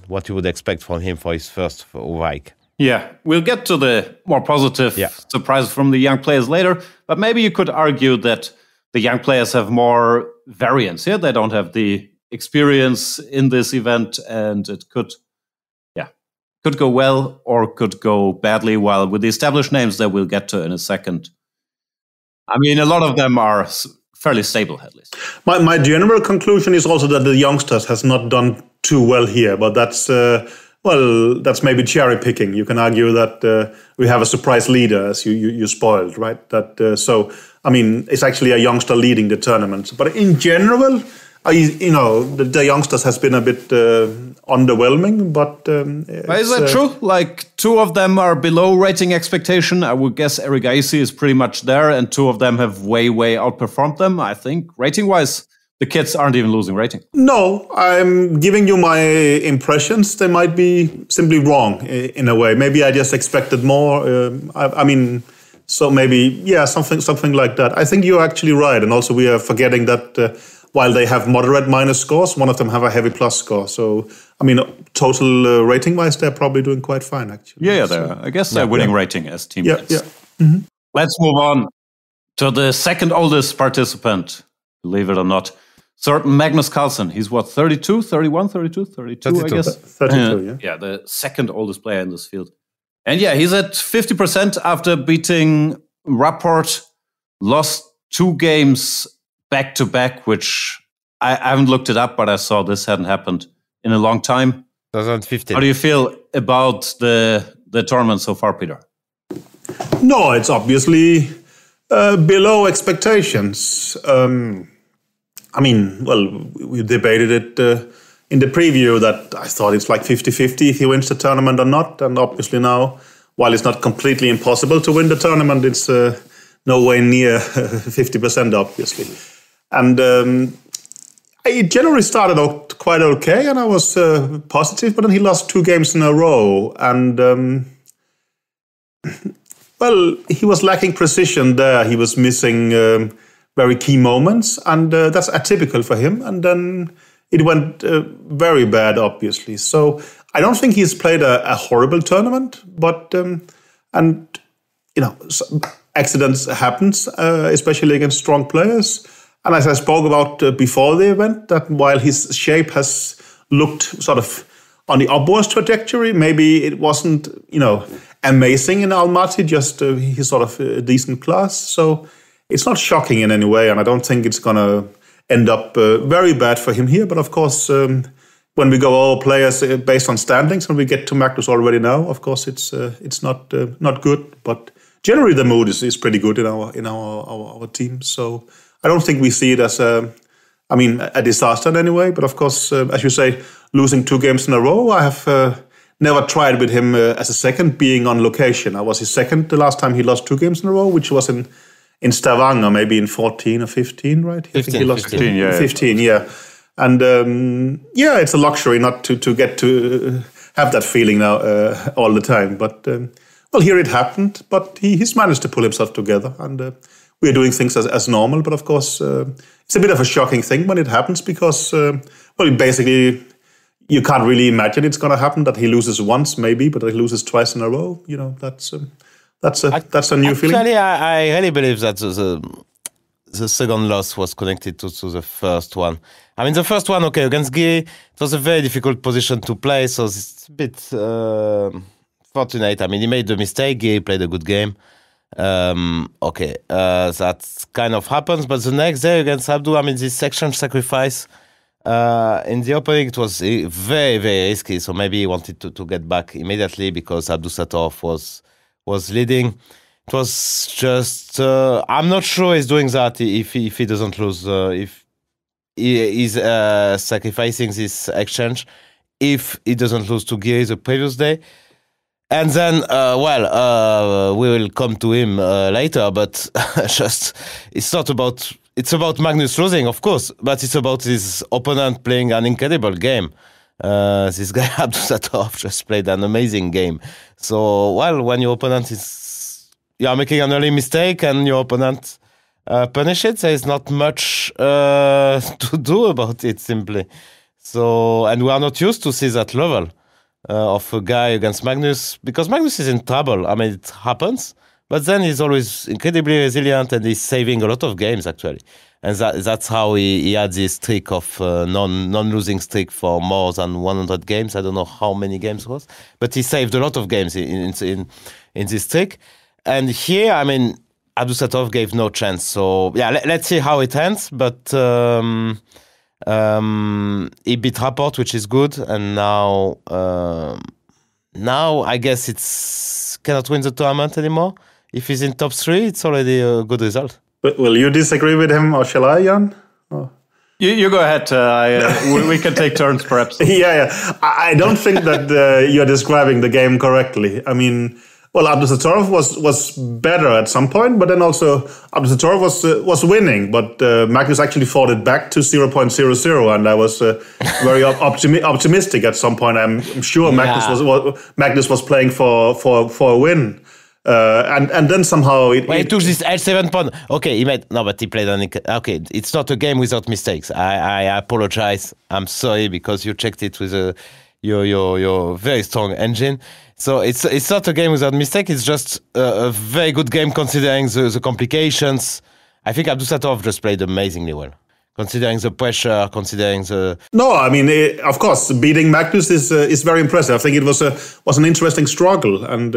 What you would expect from him for his first Wijk. Yeah, we'll get to the more positive surprise from the young players later. But maybe you could argue that the young players have more variance here. They don't have the experience in this event, and it could go well or could go badly, while with the established names that we'll get to in a second, a lot of them are fairly stable, at least. My general conclusion is also that the youngsters has not done too well here, but that's maybe cherry picking. You can argue that we have a surprise leader, as you spoiled, right? It's actually a youngster leading the tournament, but in general, the youngsters has been a bit underwhelming, but is that true? Like, 2 of them are below rating expectation. I would guess Ergazy is pretty much there, and 2 of them have way, way outperformed them. I think rating-wise, the kids aren't even losing rating. No, I'm giving you my impressions. They might be simply wrong in a way. Maybe I just expected more. So maybe, something like that. I think you're actually right. And also we are forgetting that while they have moderate minus scores, one of them have a heavy plus score. So, I mean, total rating-wise, they're probably doing quite fine, actually. Yeah, I guess they're winning rating as teammates. Yeah. Mm-hmm. Let's move on to the second oldest participant, believe it or not. Certain Magnus Carlsen. He's what, 32, 31, 32, 32, I guess? 32, yeah. Yeah, the second oldest player in this field. And yeah, he's at 50% after beating Rapport, lost 2 games back-to-back, which I haven't looked it up, but I saw this hadn't happened in a long time. 2015. How do you feel about the tournament so far, Peter? No, it's obviously below expectations. I mean, well, we debated it in the preview that I thought it's like 50-50 if he wins the tournament or not. And obviously now, while it's not completely impossible to win the tournament, it's no way near 50%, obviously. And it generally started out quite okay, and I was positive, but then he lost 2 games in a row. And, well, he was lacking precision there. He was missing very key moments, and that's atypical for him. And then it went very bad, obviously. So I don't think he's played a horrible tournament, but and you know, accidents happens, especially against strong players. And as I spoke about before the event, that while his shape has looked sort of on the upwards trajectory, maybe it wasn't, you know, amazing in Almaty, just he's sort of a decent class. So it's not shocking in any way, and I don't think it's going to end up very bad for him here. But of course, when we go all players based on standings, and we get to Magnus already now, of course it's not good. But generally, the mood is pretty good in our team. So I don't think we see it as a disaster in any way. But of course, as you say, losing 2 games in a row, I have never tried with him as a second, being on location. I was his second the last time he lost 2 games in a row, which was in Stavanger, maybe in 14 or 15, right? 15, I think he lost 15, yeah. 15, yeah. And it's a luxury not to get to have that feeling now all the time. But, well, here it happened, but he's managed to pull himself together. And we're doing things as normal. But, of course, it's a bit of a shocking thing when it happens because, basically, you can't really imagine it's going to happen, that he loses once, maybe, but he loses twice in a row. You know, that's a new feeling. Actually, I really believe that the second loss was connected to the first one. I mean, the first one, okay, against Guy, it was a very difficult position to play, so it's a bit fortunate. I mean, he made the mistake, Guy played a good game. That kind of happens, but the next day against Abdu, I mean, this exchange sacrifice, in the opening, it was very, very risky, so maybe he wanted to get back immediately because Abdu Satov was leading. It was just I'm not sure he's doing that if he doesn't lose, if he is sacrificing this exchange if he doesn't lose to Giri the previous day. And then we will come to him later, but just it's about Magnus losing, of course, but it's about his opponent playing an incredible game. This guy Abdu Satov just played an amazing game. So, when your opponent you are making an early mistake and your opponent punish it, there is not much to do about it, simply. So, and we are not used to see that level of a guy against Magnus, because Magnus is in trouble. I mean, it happens, but then he's always incredibly resilient and he's saving a lot of games, actually. And that's how he had this streak of non-losing streak for more than 100 games. I don't know how many games it was, but he saved a lot of games in this streak. And here, I mean, Abdu Satov gave no chance. So yeah, let's see how it ends. But he beat Rapport, which is good, and now I guess it's cannot win the tournament anymore. If he's in top 3, it's already a good result. Will you disagree with him, or shall I, Jan? Oh. You go ahead. We can take turns, perhaps. Yeah. I don't think that you're describing the game correctly. I mean, well, Abdu Satov was better at some point, but then also Abdu Satov was winning. But Magnus actually fought it back to 0.00, and I was very optimistic at some point. I'm sure Magnus was playing for a win. And then somehow he took this L7 pawn. Okay, but he played okay, it's not a game without mistakes. I apologize. I'm sorry because you checked it with your very strong engine. So it's not a game without mistake. It's just a very good game considering the complications. I think Abdusattorov just played amazingly well. Considering the pressure, considering the... No, I mean, of course, beating Magnus is very impressive. I think it was an interesting struggle, and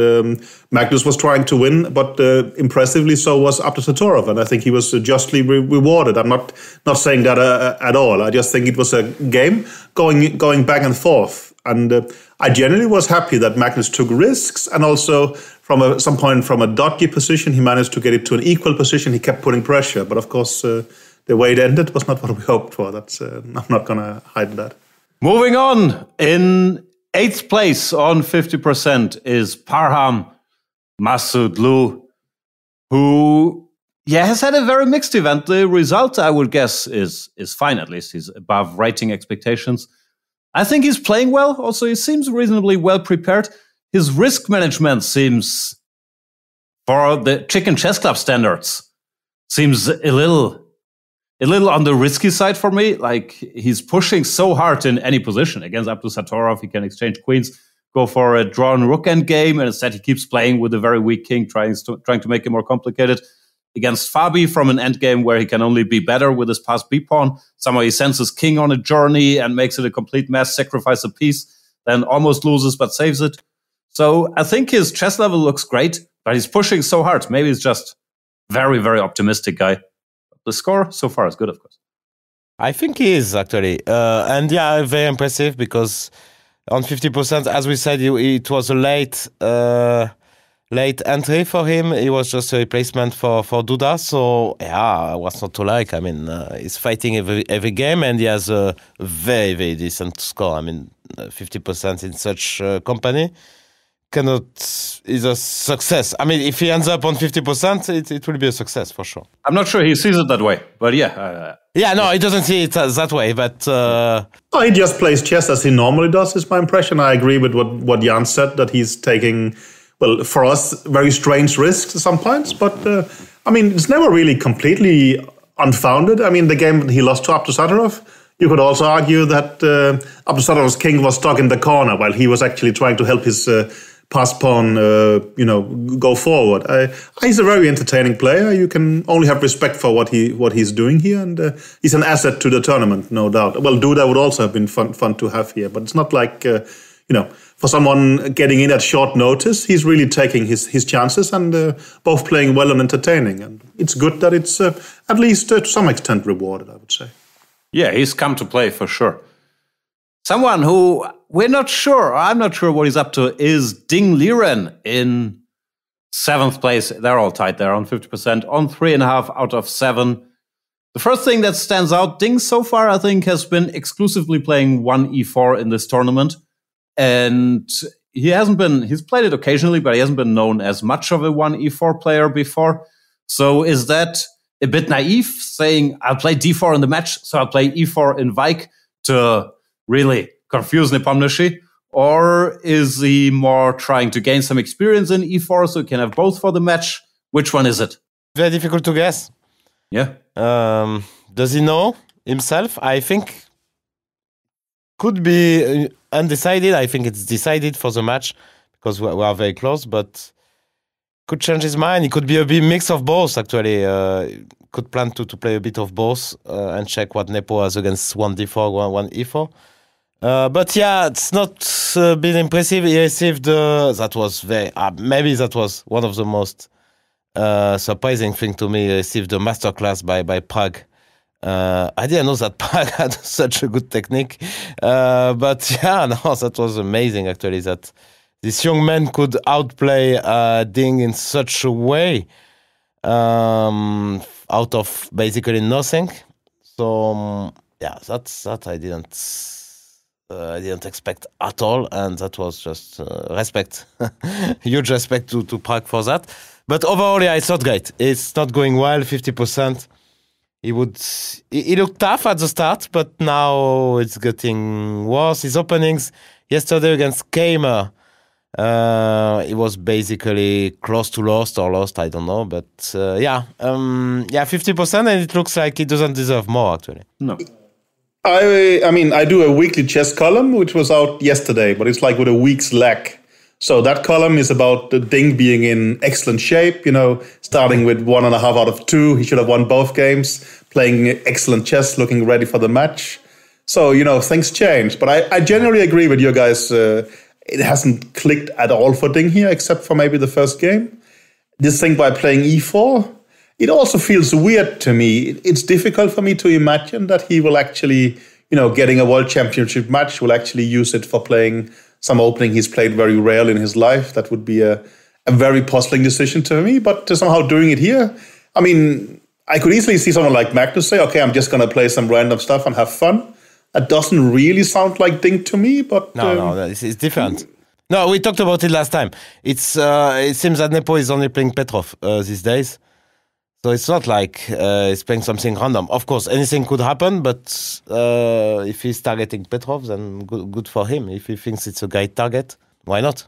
Magnus was trying to win, but impressively so was Abdusattorov, and I think he was justly rewarded. I'm not saying that at all. I just think it was a game going back and forth, and I generally was happy that Magnus took risks, and also from some point from a dodgy position, he managed to get it to an equal position. He kept putting pressure, but of course... the way it ended was not what we hoped for. I'm not going to hide that. Moving on, in 8th place on 50% is Parham Masoodlu, who has had a very mixed event. The result, I would guess, is fine. At least he's above rating expectations. I think he's playing well. Also, he seems reasonably well prepared. His risk management seems, for the Chicken Chess Club standards, seems a little on the risky side for me. Like, he's pushing so hard in any position. Against Abdusattorov, he can exchange queens, go for a drawn rook end game, and instead he keeps playing with a very weak king, trying to make it more complicated. Against Fabi, from an endgame where he can only be better with his passed b-pawn, somehow he sends his king on a journey and makes it a complete mess, sacrifice a piece, then almost loses but saves it. So I think his chess level looks great, but he's pushing so hard. Maybe he's just very, very optimistic guy. The score so far is good, of course. I think he is, actually. And yeah, very impressive because on 50%, as we said, it was a late entry for him. It was just a replacement for Duda. So yeah, what's not to like? I mean, he's fighting every game and he has a very, very decent score. I mean, 50% in such company is a success. I mean, if he ends up on 50%, it will be a success for sure. I'm not sure he sees it that way, but yeah. No, he doesn't see it that way, but... he just plays chess as he normally does, is my impression. I agree with what Jan said, that he's taking, well, for us, very strange risks at some points, but, I mean, it's never really completely unfounded. I mean, the game he lost to Abdusattorov, you could also argue that Abdusattorov's king was stuck in the corner while he was actually trying to help his... pass pawn, go forward. He's a very entertaining player. You can only have respect for what he's doing here, and he's an asset to the tournament, no doubt. Well, Duda would also have been fun to have here, but it's not like for someone getting in at short notice, he's really taking his chances and both playing well and entertaining. And it's good that it's at least to some extent rewarded, I would say. Yeah, he's come to play for sure. Someone who I'm not sure what he's up to, is Ding Liren in 7th place. They're all tied there on 50%, on 3.5 out of 7. The first thing that stands out, Ding so far, I think, has been exclusively playing 1e4 in this tournament. And he's played it occasionally, but he hasn't been known as much of a 1e4 player before. So is that a bit naive, saying, I'll play d4 in the match, so I'll play e4 in Wijk to really confuse Nepomniachtchi? Or is he more trying to gain some experience in e4 so he can have both for the match? Which one is it? Very difficult to guess. Yeah. Does he know himself? I think could be undecided. I think it's decided for the match because we are very close, but could change his mind. It could be a bit mix of both, actually. Could plan to play a bit of both and check what Nepo has against 1d4, 1 e4. But yeah, it's not been impressive. He received that was maybe that was one of the most surprising thing to me. He received a masterclass by Prague. I didn't know that Prague had such a good technique. But yeah, no, that was amazing actually, that this young man could outplay Ding in such a way, out of basically nothing. So yeah, that I didn't expect at all, and that was just respect, huge respect to Prague for that. But overall, yeah, it's not great. It's not going well. 50%. He looked tough at the start, but now it's getting worse. His openings yesterday against Kramer It was basically close to lost or lost, I don't know. But 50%, and it looks like he doesn't deserve more, actually. No. I mean, I do a weekly chess column, which was out yesterday, but it's like with a week's lag. So that column is about Ding being in excellent shape, starting with 1.5 out of 2. He should have won both games, playing excellent chess, looking ready for the match. So, things change. But I generally agree with you guys. It hasn't clicked at all for Ding here, except for maybe the first game. This thing by playing e4, it also feels weird to me. It's difficult for me to imagine that he will actually, getting a world championship match, will actually use it for playing some opening he's played very rarely in his life. That would be a very puzzling decision to me. But somehow doing it here, I mean, I could easily see someone like Magnus say, okay, I'm just going to play some random stuff and have fun. That doesn't really sound like Ding to me, but... No, it's different. No, we talked about it last time. It seems that Nepo is only playing Petrov these days. So it's not like he's playing something random. Of course, anything could happen, but if he's targeting Petrov, then good for him. If he thinks it's a great target, why not?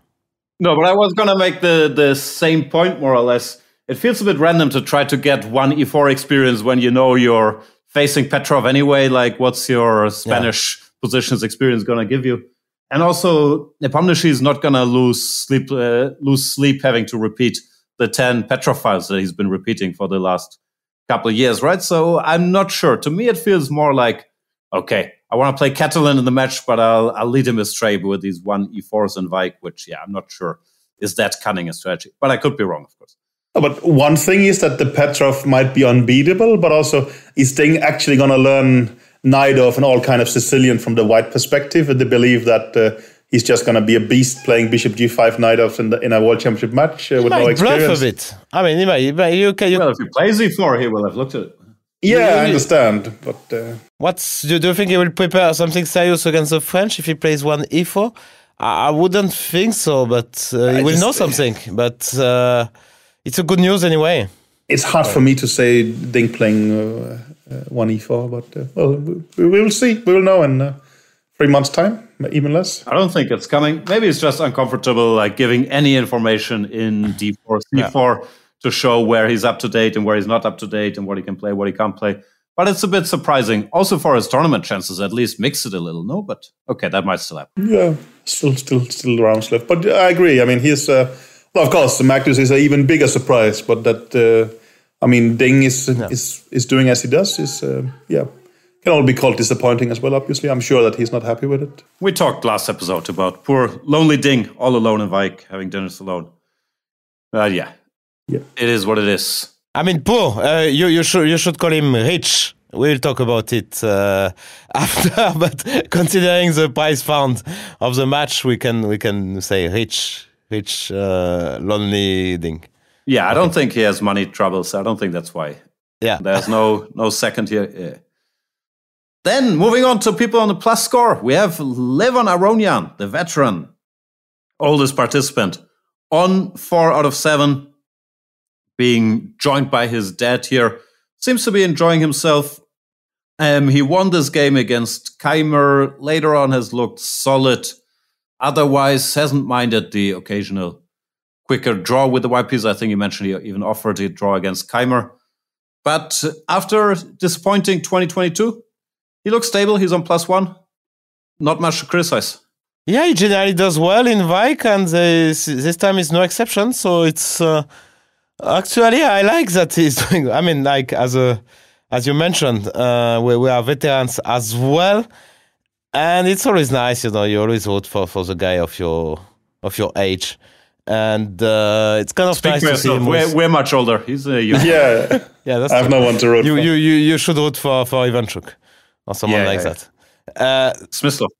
No, but I was going to make the same point, more or less. It feels a bit random to try to get one e4 experience when you're facing Petrov anyway. Like, what's your Spanish positions experience going to give you? And also, Nepomniachtchi is not going to lose sleep having to repeat the 10 Petrov files that he's been repeating for the last couple of years, right? So I'm not sure. To me, it feels more like, okay, I want to play Catalan in the match, but I'll lead him astray with these 1 e4s and Wijk, which, I'm not sure is that cunning a strategy. But I could be wrong, of course. But one thing is that the Petrov might be unbeatable, but also is Ding actually going to learn Naidov and all kind of Sicilian from the white perspective, with the belief that he's just going to be a beast playing Bishop G5 Naidov in a world championship match with no experience? Bluff a bit. I mean, well, if he plays e4, he will have looked at it. Yeah, I understand, but... do you think he will prepare something serious against the French if he plays 1 e4? I wouldn't think so, but he will know something. But it's a good news anyway. It's hard for me to say Ding playing 1 e4, but we will see. We will know in 3 months' time, even less. I don't think it's coming. Maybe it's just uncomfortable, like giving any information in d4, c4 to show where he's up to date and where he's not up to date and what he can play, what he can't play. But it's a bit surprising. Also for his tournament chances, at least mix it a little, no? But okay, that might still happen. Yeah, still rounds left. But I agree. I mean, he's... well, of course, Magnus is an even bigger surprise, but that... Ding is doing as he does. Can all be called disappointing as well, obviously. I'm sure that he's not happy with it. We talked last episode about poor, lonely Ding, all alone in Wijk, having dinners alone. It is what it is. I mean, poor. You should call him rich. We'll talk about it after. But considering the prize fund of the match, we can say rich, lonely Ding. Yeah, I don't think he has money troubles. I don't think that's why. Yeah, there's no second here. Yeah. Then moving on to people on the plus score, we have Levon Aronian, the veteran, oldest participant, on 4 out of 7, being joined by his dad here. Seems to be enjoying himself. He won this game against Keimer. Later on has looked solid. Otherwise, hasn't minded the occasional quicker draw with the white piece. I think you mentioned he even offered a draw against Keimer. But after disappointing 2022, he looks stable. He's on +1. Not much to criticize. Yeah, he generally does well in Wijk, and this time is no exception. So it's actually, I like that he's doing. I mean, like as you mentioned, we are veterans as well, and it's always nice, you always vote for the guy of your age. And it's kind of nice to see him. We're much older. He's a youth. Yeah, that's I have no one to root for. You should root for Ivanchuk or someone like that. Smyslov.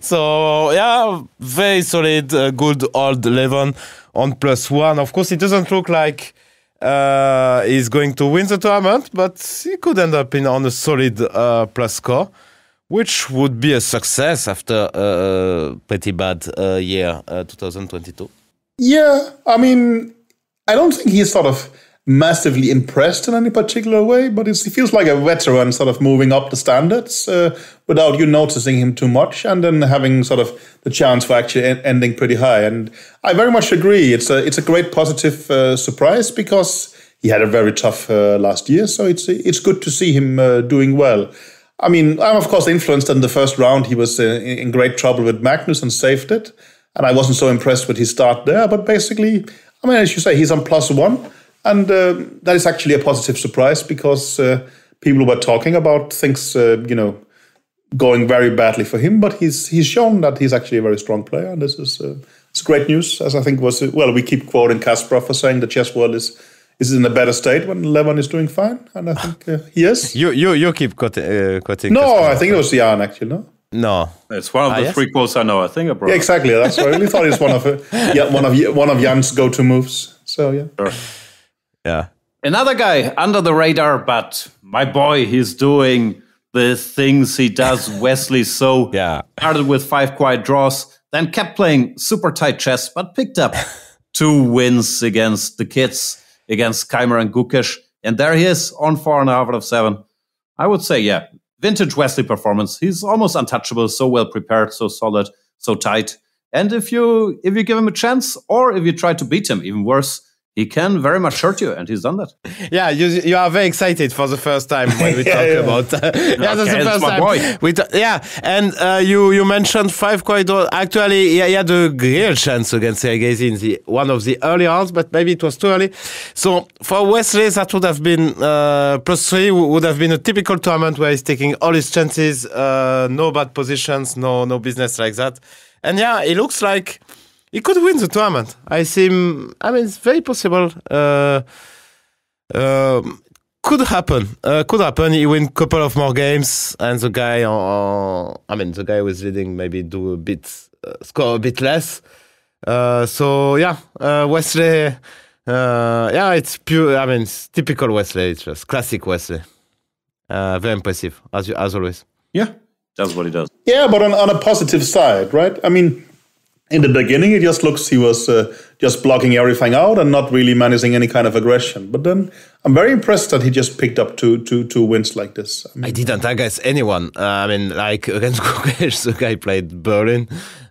So very solid, good old Levon on +1. Of course, it doesn't look like he's going to win the tournament, but he could end up on a solid plus score, which would be a success after a pretty bad year, 2022. Yeah, I mean, I don't think he's sort of massively impressed in any particular way, but he feels like a veteran sort of moving up the standards without you noticing him too much, and then having sort of the chance for actually ending pretty high. And I very much agree. It's a great positive surprise, because he had a very tough last year, so it's good to see him doing well. I mean, I'm of course influenced in the first round. He was in great trouble with Magnus and saved it, and I wasn't so impressed with his start there. But basically, I mean, as you say, he's on +1. And that is actually a positive surprise, because people were talking about things, going very badly for him. But he's shown that he's actually a very strong player, and this is it's great news. As I think we keep quoting Kasparov for saying the chess world is in a better state when Levin is doing fine, and I think he is. You keep quoting. No, Kasparov. I think it was Jan actually. No. No, it's one of the 3 quotes I know. I think I brought. Yeah, exactly. That's why I really thought it's one of Jan's go-to moves. So yeah. Sure. Yeah. Another guy under the radar, but my boy, he's doing the things he does, Wesley. So started with 5 quiet draws, then kept playing super tight chess, but picked up 2 wins against the kids, against Keimer and Gukesh. And there he is on 4.5 out of 7. I would say, vintage Wesley performance. He's almost untouchable, so well prepared, so solid, so tight. And if you give him a chance, or if you try to beat him, even worse, he can very much hurt you, and he's done that. Yeah, you are very excited for the first time when we talk about. That's the first time. Boy. And you mentioned 5 quiet draws. Actually, he had a real chance against Sergezi in one of the early rounds, but maybe it was too early. So for Wesley, that would have been +3 would have been a typical tournament where he's taking all his chances, no bad positions, no business like that. And it looks like he could win the tournament. It's very possible. Could happen. He win a couple of more games, and the guy, the guy was leading maybe score a bit less. Wesley. It's pure. It's typical Wesley. It's just classic Wesley. Very impressive, as always. Yeah, that's what he does. Yeah, but on a positive side, right? I mean, in the beginning, it just looks he was just blocking everything out and not really managing any kind of aggression. But then I'm very impressed that he just picked up two wins like this. I didn't against anyone. Like against Gukesh, the guy played Berlin.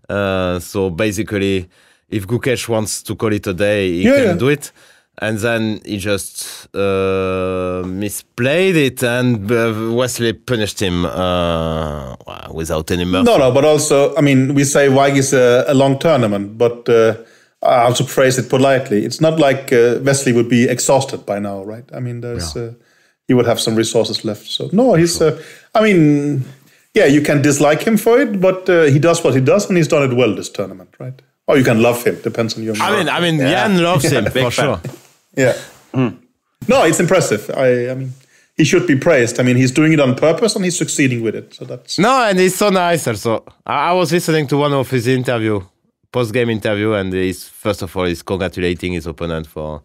So basically, if Gukesh wants to call it a day, he can do it. And then he just misplayed it, and Wesley punished him without any mercy. No, but also, we say Wijk is a long tournament, but I have to phrase it politely. It's not like Wesley would be exhausted by now, right? He would have some resources left. So no, he's. Sure. You can dislike him for it, but he does what he does, and he's done it well this tournament, right? Or you can love him, depends on your. Jan loves him for sure. Yeah. No, it's impressive. He should be praised. He's doing it on purpose, and he's succeeding with it. So that's. No, and he's so nice. Also, I was listening to one of his post-game interview, and first of all, he's congratulating his opponent for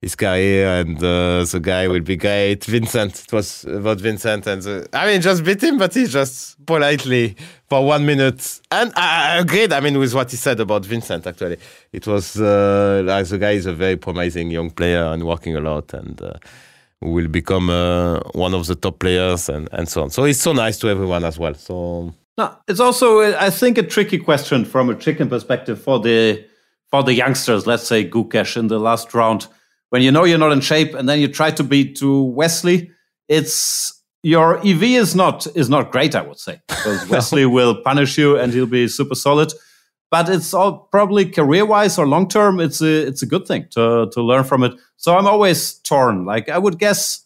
his career, and the guy will be great. Vincent, it was about Vincent, and just beat him, but he just politely for 1 minute. And I agreed, with what he said about Vincent, actually. It was like the guy is a very promising young player and working a lot, and will become one of the top players, and so on. So he's so nice to everyone as well. So no, it's also, I think, a tricky question from a chicken perspective for the youngsters, let's say Gukesh in the last round. When you know you're not in shape, and then you try to beat Wesley, your EV is not great, I would say, because Wesley will punish you and he'll be super solid. But it's all probably career-wise or long-term, it's a good thing to learn from it. So I'm always torn. Like I would guess,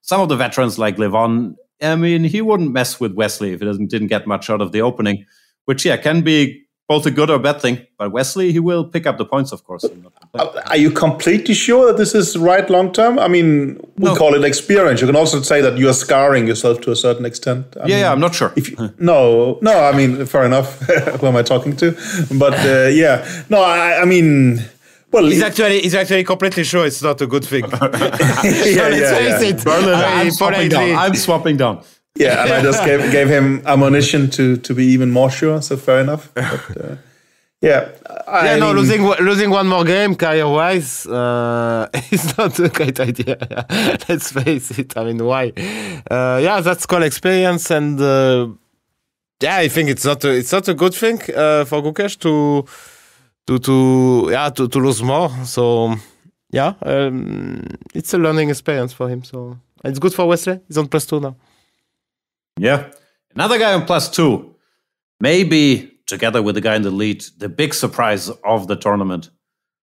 some of the veterans like Levon, he wouldn't mess with Wesley if he didn't get much out of the opening, which can be both a good or bad thing, but Wesley, he will pick up the points, of course. Are you completely sure that this is right long term? We call it experience. You can also say that you are scarring yourself to a certain extent. I'm not sure. No, fair enough. Who am I talking to? But well, he's actually completely sure it's not a good thing. Let's face it. I'm swapping down. Yeah, and I just gave him ammunition to be even more sure. So fair enough. But, Yeah. I mean, losing one more game career-wise is not a great idea. Let's face it. I mean, why? That's called experience, and I think it's not a good thing for Gukesh to lose more. So it's a learning experience for him. So it's good for Wesley. He's on +2 now. Yeah, another guy on +2. Maybe together with the guy in the lead, the big surprise of the tournament.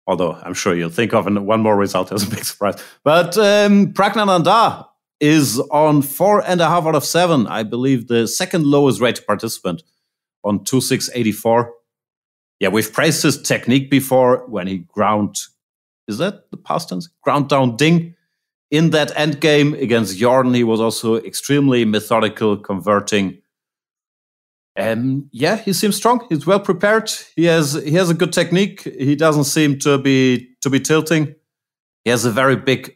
Although I'm sure you'll think of one more result as a big surprise. But Pragnanandha is on 4.5 out of 7. I believe the second lowest rated participant on 2.684. Yeah, we've praised his technique before when he ground, is that the past tense? Ground down Ding. In that end game against Jordan, he was also extremely methodical, converting. He seems strong. He's well prepared. He has a good technique. He doesn't seem to be tilting. He has a very big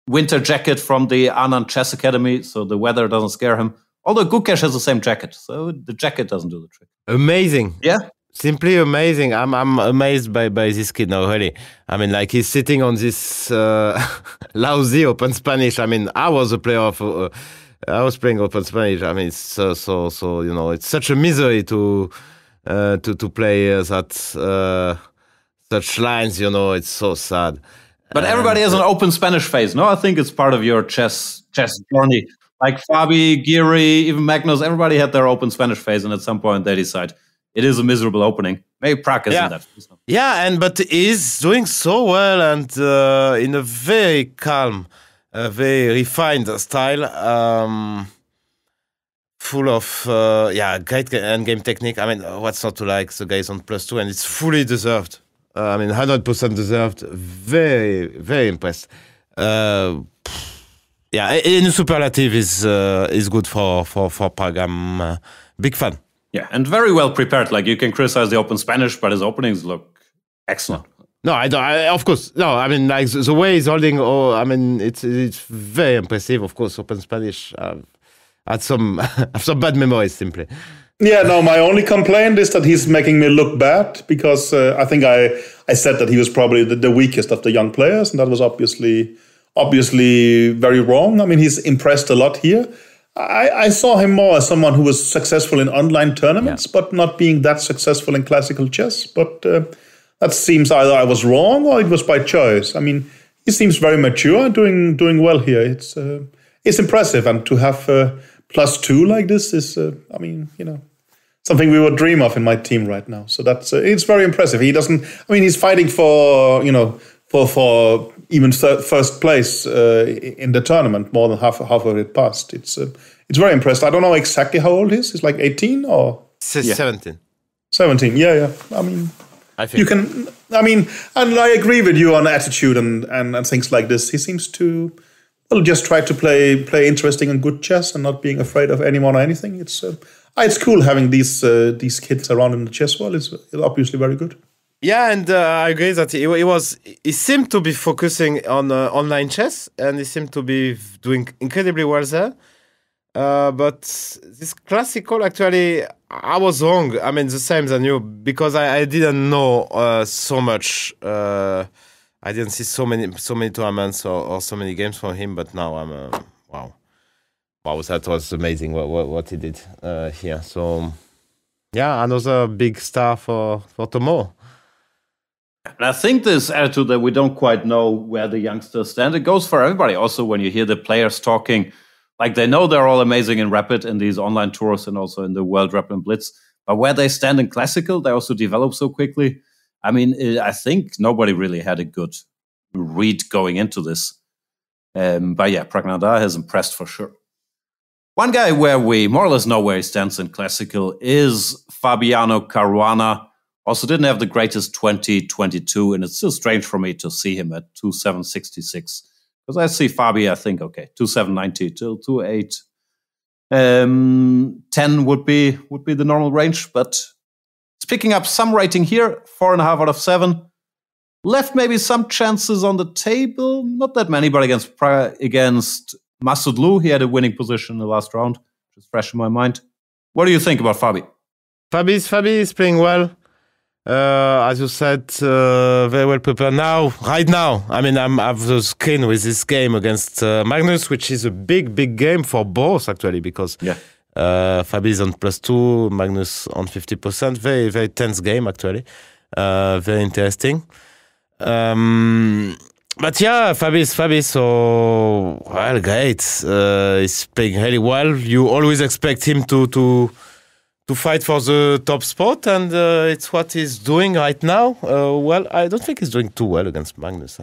winter jacket from the Anand Chess Academy, so the weather doesn't scare him. Although Gukesh has the same jacket, so the jacket doesn't do the trick. Amazing. Yeah. Simply amazing. I'm amazed by this kid now, really. I mean, like, he's sitting on this lousy open Spanish. I mean, I was a player of... I was playing open Spanish. I mean, it's so it's such a misery to play that such lines. It's so sad. But everybody has an open Spanish phase. No, I think it's part of your chess journey. Like Fabi, Giri, even Magnus, everybody had their open Spanish phase, and at some point they decide it is a miserable opening. Maybe Prague isn't that. Yeah, but he's doing so well and in a very calm. A very refined style, full of great endgame technique. I mean, what's not to like? The guy's on +2, and it's fully deserved. 100% deserved. Very, very impressed. Any superlative is good for Prague. I'm big fan. Yeah, and very well prepared. Like, you can criticize the open Spanish, but his openings look excellent. No, I don't. Of course, no. I mean, like, the way he's holding. It's very impressive. Of course, open Spanish. Had some bad memories simply. Yeah, no. My only complaint is that he's making me look bad because I think I said that he was probably the weakest of the young players, and that was obviously very wrong. I mean, he's impressed a lot here. I saw him more as someone who was successful in online tournaments, but not being that successful in classical chess. But that seems either I was wrong or it was by choice. I mean, he seems very mature, doing well here. It's impressive, and to have +2 like this is, something we would dream of in my team right now. So it's very impressive. He doesn't. I mean, he's fighting for even first place in the tournament. More than half of it passed. It's very impressive. I don't know exactly how old he is. He's like 18 or 17. 17. Yeah. I mean. I think. You can, and I agree with you on attitude and things like this. He seems to, just try to play interesting and good chess and not being afraid of anyone or anything. It's cool having these kids around in the chess world. It's obviously very good. Yeah, and I agree that he seemed to be focusing on online chess, and he seemed to be doing incredibly well there. But this classical, actually, I was wrong. I mean, the same as you, because I didn't know so much. I didn't see so many tournaments or so many games from him. But now I'm wow, that was amazing what he did here. So another big star for tomorrow. And I think this attitude that we don't quite know where the youngsters stand, it goes for everybody. Also, when you hear the players talking. Like, they know they're all amazing in Rapid, in these online tours, and also in the World Rapid and Blitz. But where they stand in Classical, they also develop so quickly. I mean, I think nobody really had a good read going into this. But yeah, Pragnanandha has impressed for sure. One guy where we more or less know where he stands in Classical is Fabiano Caruana. Also didn't have the greatest 2022, and it's still strange for me to see him at 2.766. Because I see Fabi, I think, okay, 2.790 till 2.8. 10 would be the normal range, but it's picking up some rating here, 4.5 out of 7. Left maybe some chances on the table, not that many, but against Masudlu, he had a winning position in the last round, which is fresh in my mind. What do you think about Fabi? Fabi is playing well. As you said, very well prepared now. Right now, I mean, I'm at the screen with this game against Magnus, which is a big game for both, actually, because Fabi is on +2, Magnus on 50%. Very, very tense game, actually. Very interesting. But yeah, Fabi, so well, great. He's playing really well. You always expect him to fight for the top spot, and it's what he's doing right now. Well, I don't think he's doing too well against Magnus.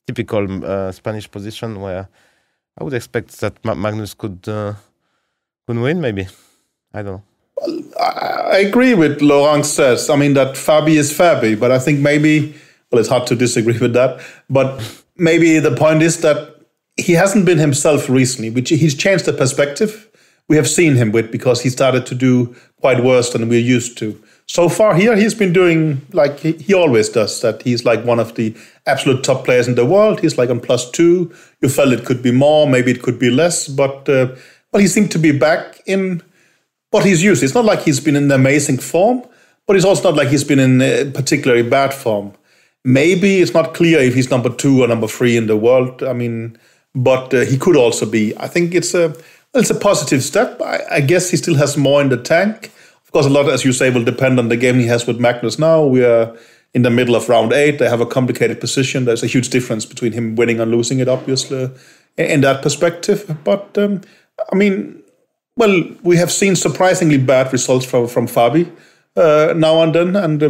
Typical Spanish position where I would expect that Magnus could win, maybe. I don't know. I agree with Laurent says. I mean, that Fabi is Fabi, but I think maybe, well, it's hard to disagree with that, but maybe the point is that he hasn't been himself recently, which he's changed the perspective we have seen him with, because he started to do quite worse than we're used to. So far here, he's been doing like he always does, that he's like one of the absolute top players in the world. He's like on +2. You felt it could be more, maybe it could be less, but he seemed to be back in what he's used. It's not like he's been in amazing form, but it's also not like he's been in particularly bad form. Maybe it's not clear if he's number 2 or number 3 in the world. I mean, but he could also be. I think it's a positive step. I guess he still has more in the tank. Of course, a lot, as you say, will depend on the game he has with Magnus now. We are in the middle of round 8. They have a complicated position. There's a huge difference between him winning and losing it, obviously, in that perspective. But, I mean, well, we have seen surprisingly bad results from Fabi now and then. And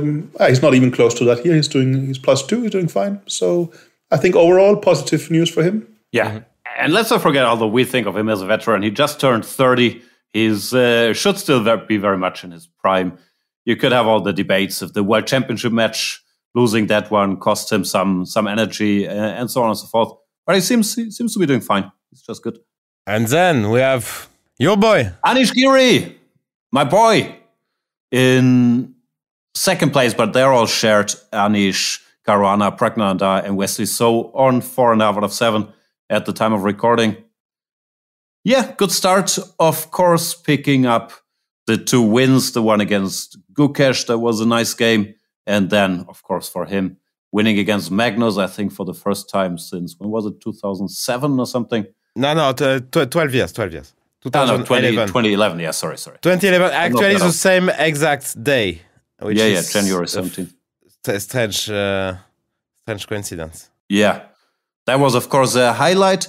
he's not even close to that here. He's +2. He's doing fine. So I think overall, positive news for him. Yeah. Mm-hmm. And let's not forget, although we think of him as a veteran, he just turned 30. He should still be very much in his prime. You could have all the debates of the World Championship match, losing that one cost him some energy and so on and so forth. But he seems to be doing fine. He's just good. And then we have your boy, Anish Giri, my boy, in second place, but they're all shared. Anish, Caruana, Pragnanda, and Wesley So on 4.5 out of 7 at the time of recording. Yeah, good start, of course, picking up the 2 wins, the one against Gukesh, that was a nice game. And then, of course, for him, winning against Magnus, I think for the first time since, when was it, 2007 or something? No, 12 years. 2011. 2011, yeah, sorry. 2011, actually the same exact day. Which is January 17th. Strange coincidence. Yeah, that was, of course, a highlight.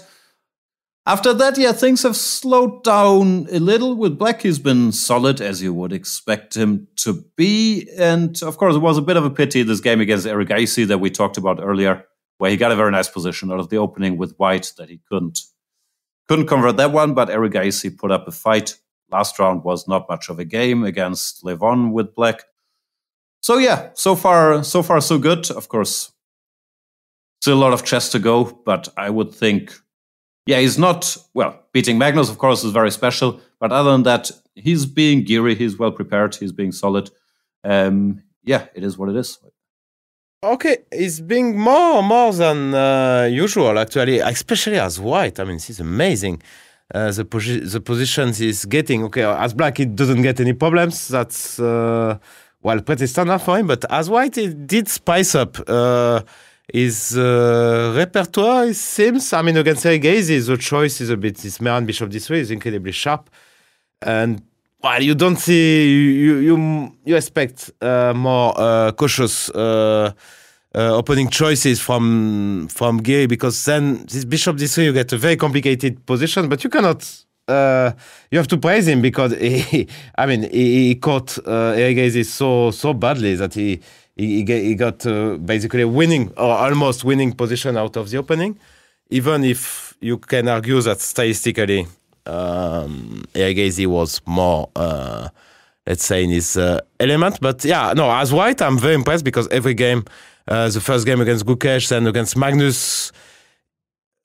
After that, yeah, things have slowed down a little. With Black, he's been solid, as you would expect him to be. And, of course, it was a bit of a pity, this game against Eric Gacy that we talked about earlier, where he got a very nice position out of the opening with White, that he couldn't convert that one, but Eric Gacy put up a fight. Last round was not much of a game against Levon with Black. So, yeah, so far, so good. Of course, still a lot of chess to go, but I would think... Yeah, he's not, well, beating Magnus, of course, is very special. But other than that, he's being Giri, he's well prepared, he's being solid. Yeah, it is what it is. Okay, he's being more than usual, actually, especially as White. I mean, he's amazing. The positions he's getting. Okay, as Black, he doesn't get any problems. That's, pretty standard for him. But as White, he did spice up his repertoire, it seems. I mean, against Eric Gacy, the choice is a bit, this Meran Bishop D3 is incredibly sharp. And, well, you don't see, you expect more cautious opening choices from Giri, because then this Bishop D3, you get a very complicated position, but you cannot, you have to praise him, because he caught Eric Gacy so badly that he got basically a winning or almost winning position out of the opening, even if you can argue that stylistically Eric Gacy was more, let's say, in his element. But yeah, no, as White, I'm very impressed, because every game, the first game against Gukesh and against Magnus,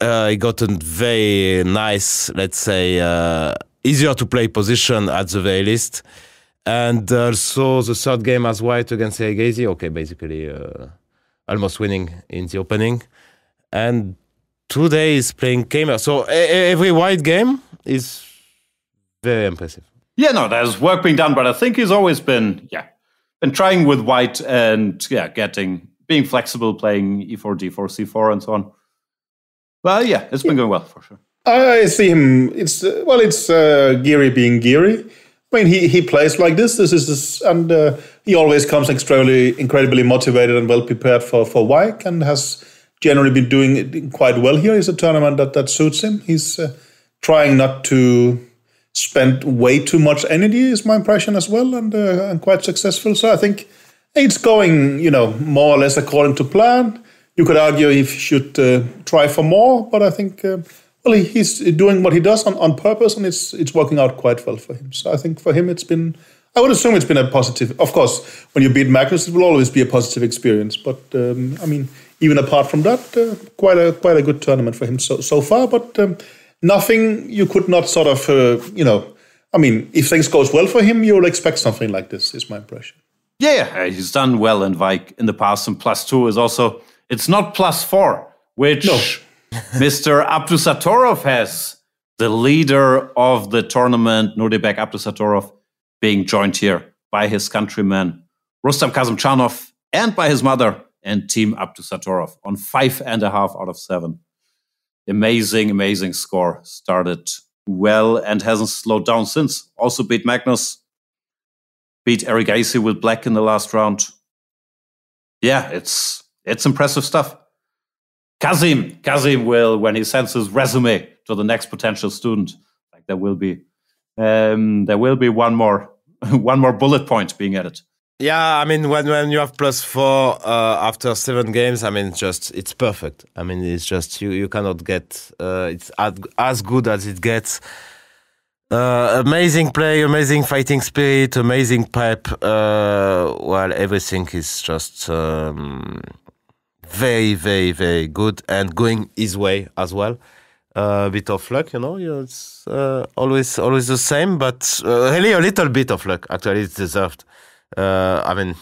he got a very nice, let's say, easier to play position at the very least. And also the third game as White against Eric Gacy, okay, basically almost winning in the opening. And today he's playing Kamer. So every White game is very impressive. Yeah, no, there's work being done, but I think he's always been, been trying with white and being flexible, playing e4, d4, c4, and so on. Well, it's been going well for sure. I see him. It's Geary being Geary. I mean, he plays like this. And he always comes incredibly motivated and well prepared for Wijk, and has generally been doing it quite well here. It's a tournament that suits him. He's trying not to spend way too much energy, is my impression as well, and quite successful. So I think it's going, more or less according to plan. You could argue he should try for more, but I think he's doing what he does on purpose, and it's working out quite well for him. So I think for him I would assume it's been a positive. Of course, when you beat Magnus, it will always be a positive experience. But even apart from that, quite a good tournament for him so far. But nothing you could not sort of, if things goes well for him, you'll expect something like this, is my impression. Yeah, he's done well in Wijk in the past, and +2 is also, it's not +4, which Mr. Abdusatorov has, the leader of the tournament, Nurdebek Abdusatorov, being joined here by his countryman, Rustam Kazımcanov, and by his mother and Team Abdusatorov on 5.5 out of 7. Amazing score. Started well and hasn't slowed down since. Also beat Magnus. Beat Erigaisi with black in the last round. Yeah, it's impressive stuff. Kazim will, when he sends his resume to the next potential student, like there will be one more bullet point being added. Yeah, I mean, when you have +4 after 7 games, I mean, it's perfect. I mean, it's just you cannot get it's as good as it gets. Amazing play, amazing fighting spirit, amazing pep. Everything is just very, very, very good and going his way as well. A bit of luck, it's always the same, but really a little bit of luck. Actually, it's deserved. I mean,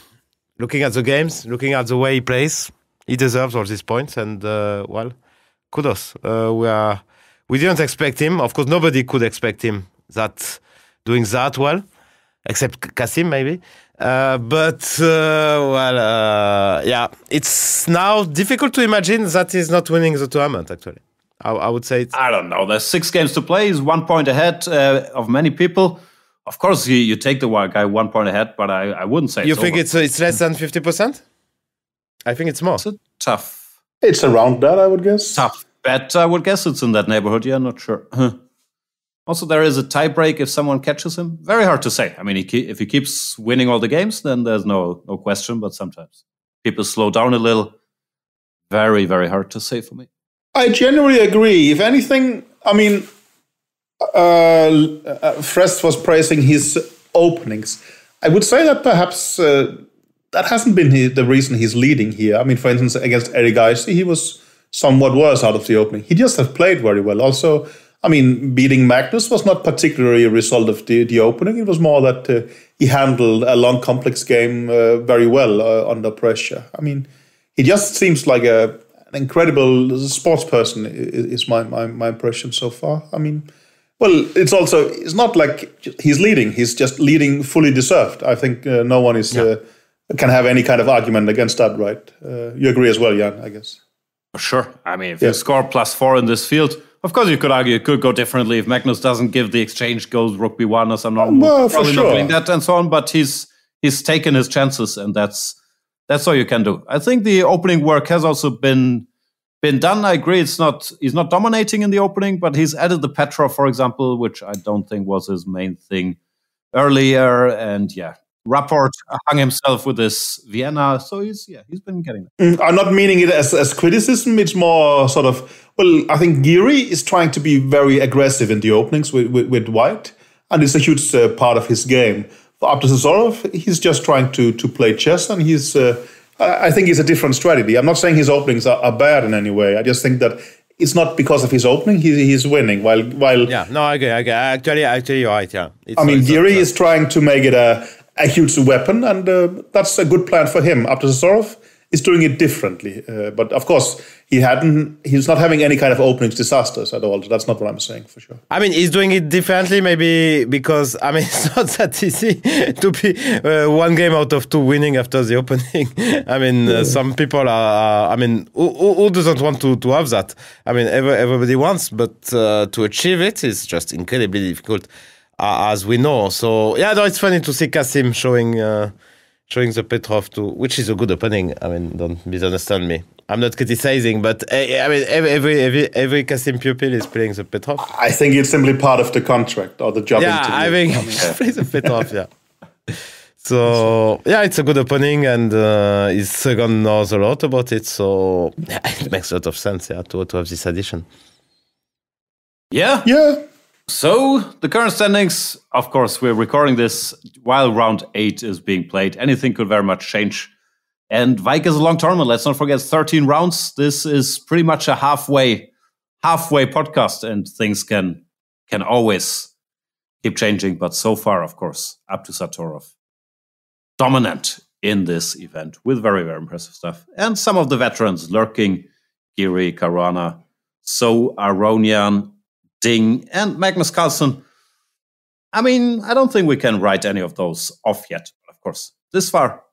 looking at the games, looking at the way he plays, he deserves all these points. And kudos. We didn't expect him. Of course, nobody could expect him doing that well, except Kasim maybe. It's now difficult to imagine that he's not winning the tournament. Actually, I would say I don't know. There's 6 games to play. He's 1 point ahead of many people. Of course, you take the guy 1 point ahead, but I wouldn't say. You think it's less than 50%? I think it's more. It's tough. It's around that, I would guess. Tough bet. I would guess it's in that neighborhood. Yeah, not sure. Also, there is a tie break if someone catches him. Very hard to say. I mean, if he keeps winning all the games, then there's no question. But sometimes people slow down a little. Very, very hard to say for me. I genuinely agree. If anything, I mean, Frest was praising his openings. I would say that perhaps that hasn't been the reason he's leading here. I mean, for instance, against Erigaisi, he was somewhat worse out of the opening. He just has played very well. Also, I mean, beating Magnus was not particularly a result of the opening. It was more that he handled a long, complex game very well under pressure. I mean, he just seems like an incredible sports person, is my impression so far. I mean, it's not like he's leading. He's just leading fully deserved. I think no one can have any kind of argument against that, right? You agree as well, Jan, I guess. Sure. I mean, if you score +4 in this field, of course you could argue it could go differently if Magnus doesn't give the exchange, goes rook b1 or something. Probably not doing that and so on, but he's taken his chances, and that's all you can do. I think the opening work has also been done. I agree he's not dominating in the opening, but he's added the Petrov, for example, which I don't think was his main thing earlier. And Rapport hung himself with this Vienna, so he's been getting it. I'm not meaning it as criticism. It's more sort of, I think Geary is trying to be very aggressive in the openings with White, and it's a huge part of his game. For Abdusatorov, he's just trying to play chess, and I think it's a different strategy. I'm not saying his openings are bad in any way. I just think that it's not because of his opening he's winning. While I agree. Actually, you're right. Yeah, Geary is trying to make it a huge weapon, and that's a good plan for him. Abdusatorov he's doing it differently. But of course, he's not having any kind of openings disasters at all. So that's not what I'm saying for sure. I mean, he's doing it differently, maybe because, I mean, it's not that easy to be one game out of two winning after the opening. I mean, some people are, I mean, who doesn't want to have that? I mean, everybody wants, but to achieve it is just incredibly difficult, as we know. So, yeah, no, it's funny to see Kasim showing the Petrov too, which is a good opening. I mean, don't misunderstand me. I'm not criticizing, but I mean, every Kasim pupil is playing the Petrov. I think it's simply part of the contract or the job interview. I think he plays the Petrov, yeah. So, yeah, it's a good opening, and his second knows a lot about it, so yeah, it makes a lot of sense, yeah, to have this addition. Yeah. Yeah. So, the current standings, of course, we're recording this while round 8 is being played. Anything could very much change. And Wijk is a long tournament. Let's not forget 13 rounds. This is pretty much a halfway podcast, and things can always keep changing. But so far, of course, up to Satorov, dominant in this event with very, very impressive stuff. And some of the veterans lurking, Giri, Caruana, So, Aronian, Ding, and Magnus Carlsen. I mean, I don't think we can write any of those off yet. But of course, this far,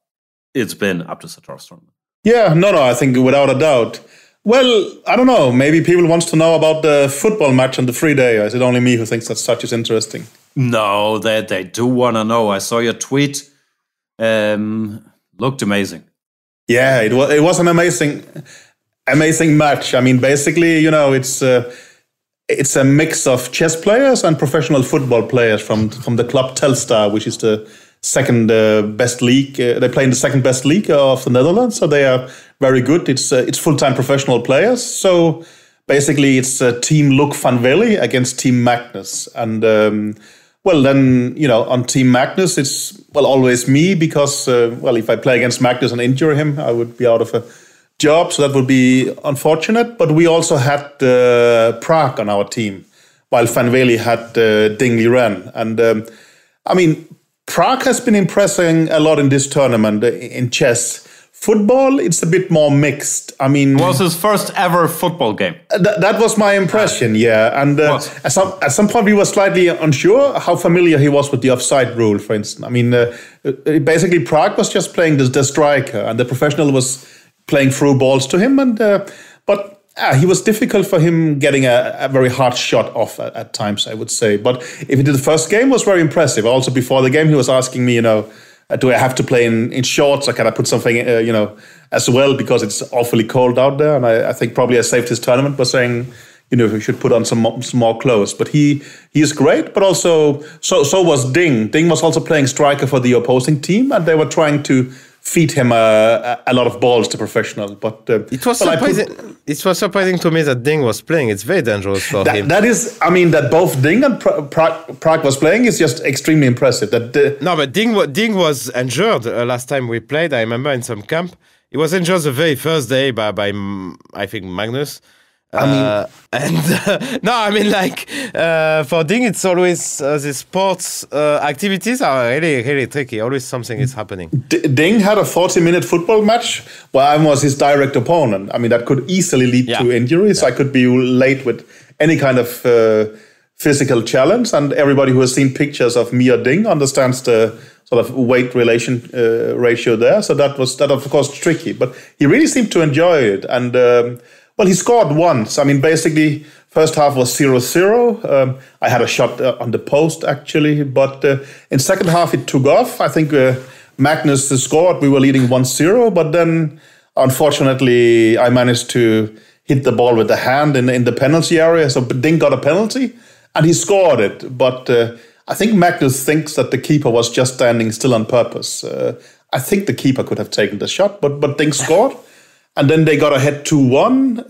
it's been up to Satorov's tournament. Yeah, no, I think without a doubt. Well, I don't know. Maybe people wants to know about the football match on the free day. Or is it only me who thinks that such is interesting? No, they do want to know. I saw your tweet. Looked amazing. Yeah, it was an amazing match. I mean, basically, you know, it's a mix of chess players and professional football players from the club Telstar, which is the second best league. They play in the second best league of the Netherlands, so they are very good. It's full-time professional players. So basically, it's Team Luc van Velle against Team Magnus. And well, then, you know, on Team Magnus, it's always me because if I play against Magnus and injure him, I would be out of a job. So that would be unfortunate. But we also had Prague on our team, while Van Velle had Ding Liren. And I mean, Prague has been impressing a lot in this tournament in chess. Football, it's a bit more mixed. I mean, it was his first ever football game. That was my impression, yeah. And at some point, we were slightly unsure how familiar he was with the offside rule, for instance. I mean, basically, Prague was just playing the striker, and the professional was playing through balls to him. And but he was difficult for him getting a very hard shot off at times, I would say. But if he did the first game, it was very impressive. Also, before the game, he was asking me, you know, do I have to play in shorts, or can I put something, as well, because it's awfully cold out there? And I think probably I saved his tournament by saying, you know, he should put on some more clothes. But he is great, but also so was Ding. Ding was also playing striker for the opposing team, and they were trying to feed him a lot of balls to professional. But it was surprising. It was surprising to me that Ding was playing. It's very dangerous for him. That is, I mean, that both Ding and Prague was playing is just extremely impressive. No, but Ding was injured last time we played. I remember in some camp. He was injured the very first day by I think Magnus. For Ding, it's always the sports activities are really, really tricky. Always something is happening. Ding had a 40-minute football match where I was his direct opponent. I mean, that could easily lead to injuries. Yeah. I could be late with any kind of physical challenge. And everybody who has seen pictures of me or Ding understands the sort of weight ratio there. So that was, of course, tricky. But he really seemed to enjoy it. And he scored once. I mean, basically, first half was 0-0. I had a shot on the post, actually. But in second half, it took off. I think Magnus scored. We were leading 1-0. But then, unfortunately, I managed to hit the ball with the hand in the penalty area. So Ding got a penalty, and he scored it. But I think Magnus thinks that the keeper was just standing still on purpose. I think the keeper could have taken the shot, but Ding scored. And then they got ahead 2-1.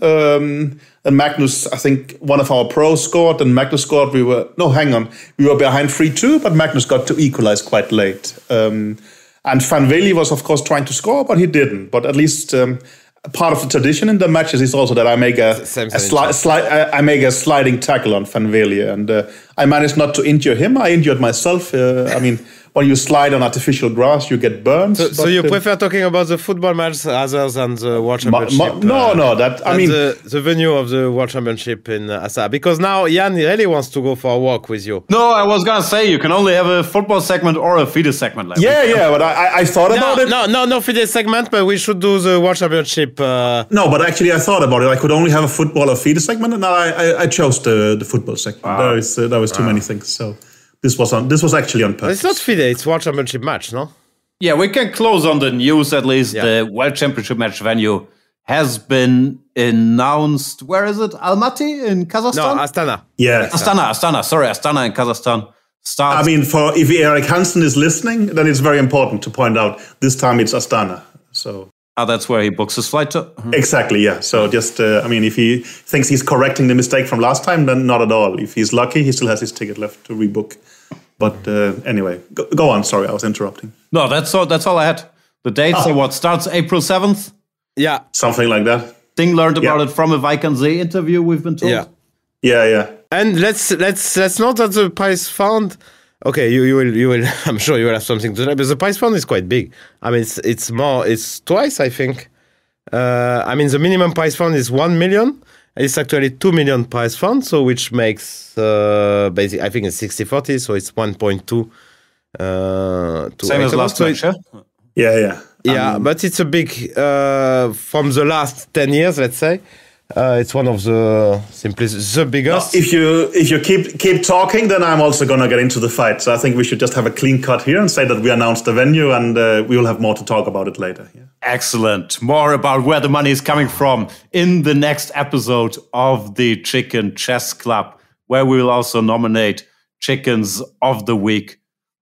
And Magnus, I think one of our pros scored, and Magnus scored. We were behind 3-2, but Magnus got to equalize quite late. And Van Velle was, of course, trying to score, but he didn't. But at least part of the tradition in the matches is also that I make a sliding tackle on Van Velle. And I managed not to injure him. I injured myself. I mean, when you slide on artificial grass, you get burned. So you prefer talking about the football match rather than the World Championship? No. I mean, the venue of the World Championship in Asa. Because now Jan really wants to go for a walk with you. No, I was gonna say you can only have a football segment or a FIDE segment. Like but I thought about it. No FIDE segment, but we should do the World Championship. No, but actually I thought about it. I could only have a football or FIDE segment, and I chose the football segment. Wow. There was too many things, so. This was actually on purpose. It's not FIDE, it's World Championship match, no? Yeah, we can close on the news at least. Yeah. The World Championship match venue has been announced. Where is it? Almaty in Kazakhstan? No, Astana. Yeah. Astana. Sorry, Astana in Kazakhstan. I mean, if Erik Hansen is listening, then it's very important to point out this time it's Astana. So. That's where he books his flight to? Exactly, yeah. So just, if he thinks he's correcting the mistake from last time, then not at all. If he's lucky, he still has his ticket left to rebook. But anyway, go on. Sorry, I was interrupting. No, that's all I had. The dates are what? Starts April 7th? Yeah. Something like that. Ding learned about it from a Wijk and Zee interview, we've been told. Yeah. And let's note that the prize fund... Okay, you will. I'm sure you will have something to say, but the prize fund is quite big. I mean, it's twice, I think. The minimum prize fund is 1 million. It's actually 2 million prize fund, so which makes basically, I think it's 60-40, so it's 1.2. Same as last match, yeah? Yeah, but it's a big from the last 10 years, let's say. It's one of the the biggest. If you keep talking, then I'm also gonna get into the fight. So I think we should just have a clean cut here and say that we announced the venue, and we will have more to talk about it later. Yeah. Excellent. More about where the money is coming from in the next episode of the Chicken Chess Club, where we will also nominate Chickens of the Week.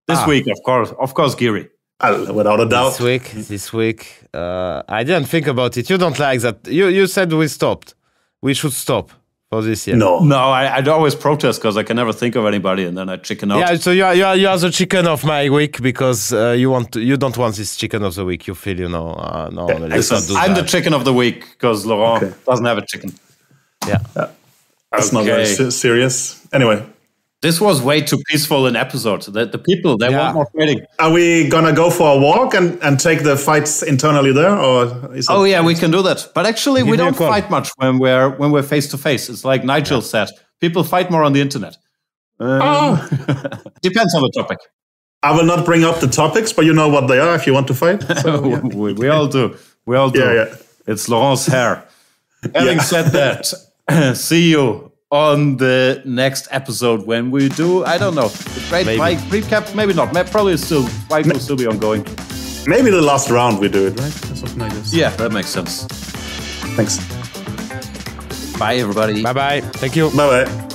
This week, of course, Giri. Without a doubt. This week, I didn't think about it. You don't like that. You said we stopped. We should stop for this year. No, I'd always protest because I can never think of anybody, and then I chicken out. Yeah, so you are the chicken of my week because you don't want this chicken of the week. You feel no. Let's not do I'm that. the chicken of the week because Laurent doesn't have a chicken. Yeah. That's not very serious. Anyway. This was way too peaceful an episode. The people, they want more fighting. Are we gonna go for a walk and take the fights internally there, or? Is we can do that. But actually, we don't fight much when we're face to face. It's like Nigel said. People fight more on the internet. Depends on the topic. I will not bring up the topics, but you know what they are if you want to fight. So, we all do. We all do. Yeah. It's Laurent's hair. Having said that, see you on the next episode when we do, I don't know, the Great Wijk recap, maybe not. Probably Wijk will still be ongoing. Maybe the last round we do it, right? Something like this. Yeah, that makes sense. Thanks. Bye, everybody. Bye-bye. Thank you. Bye-bye.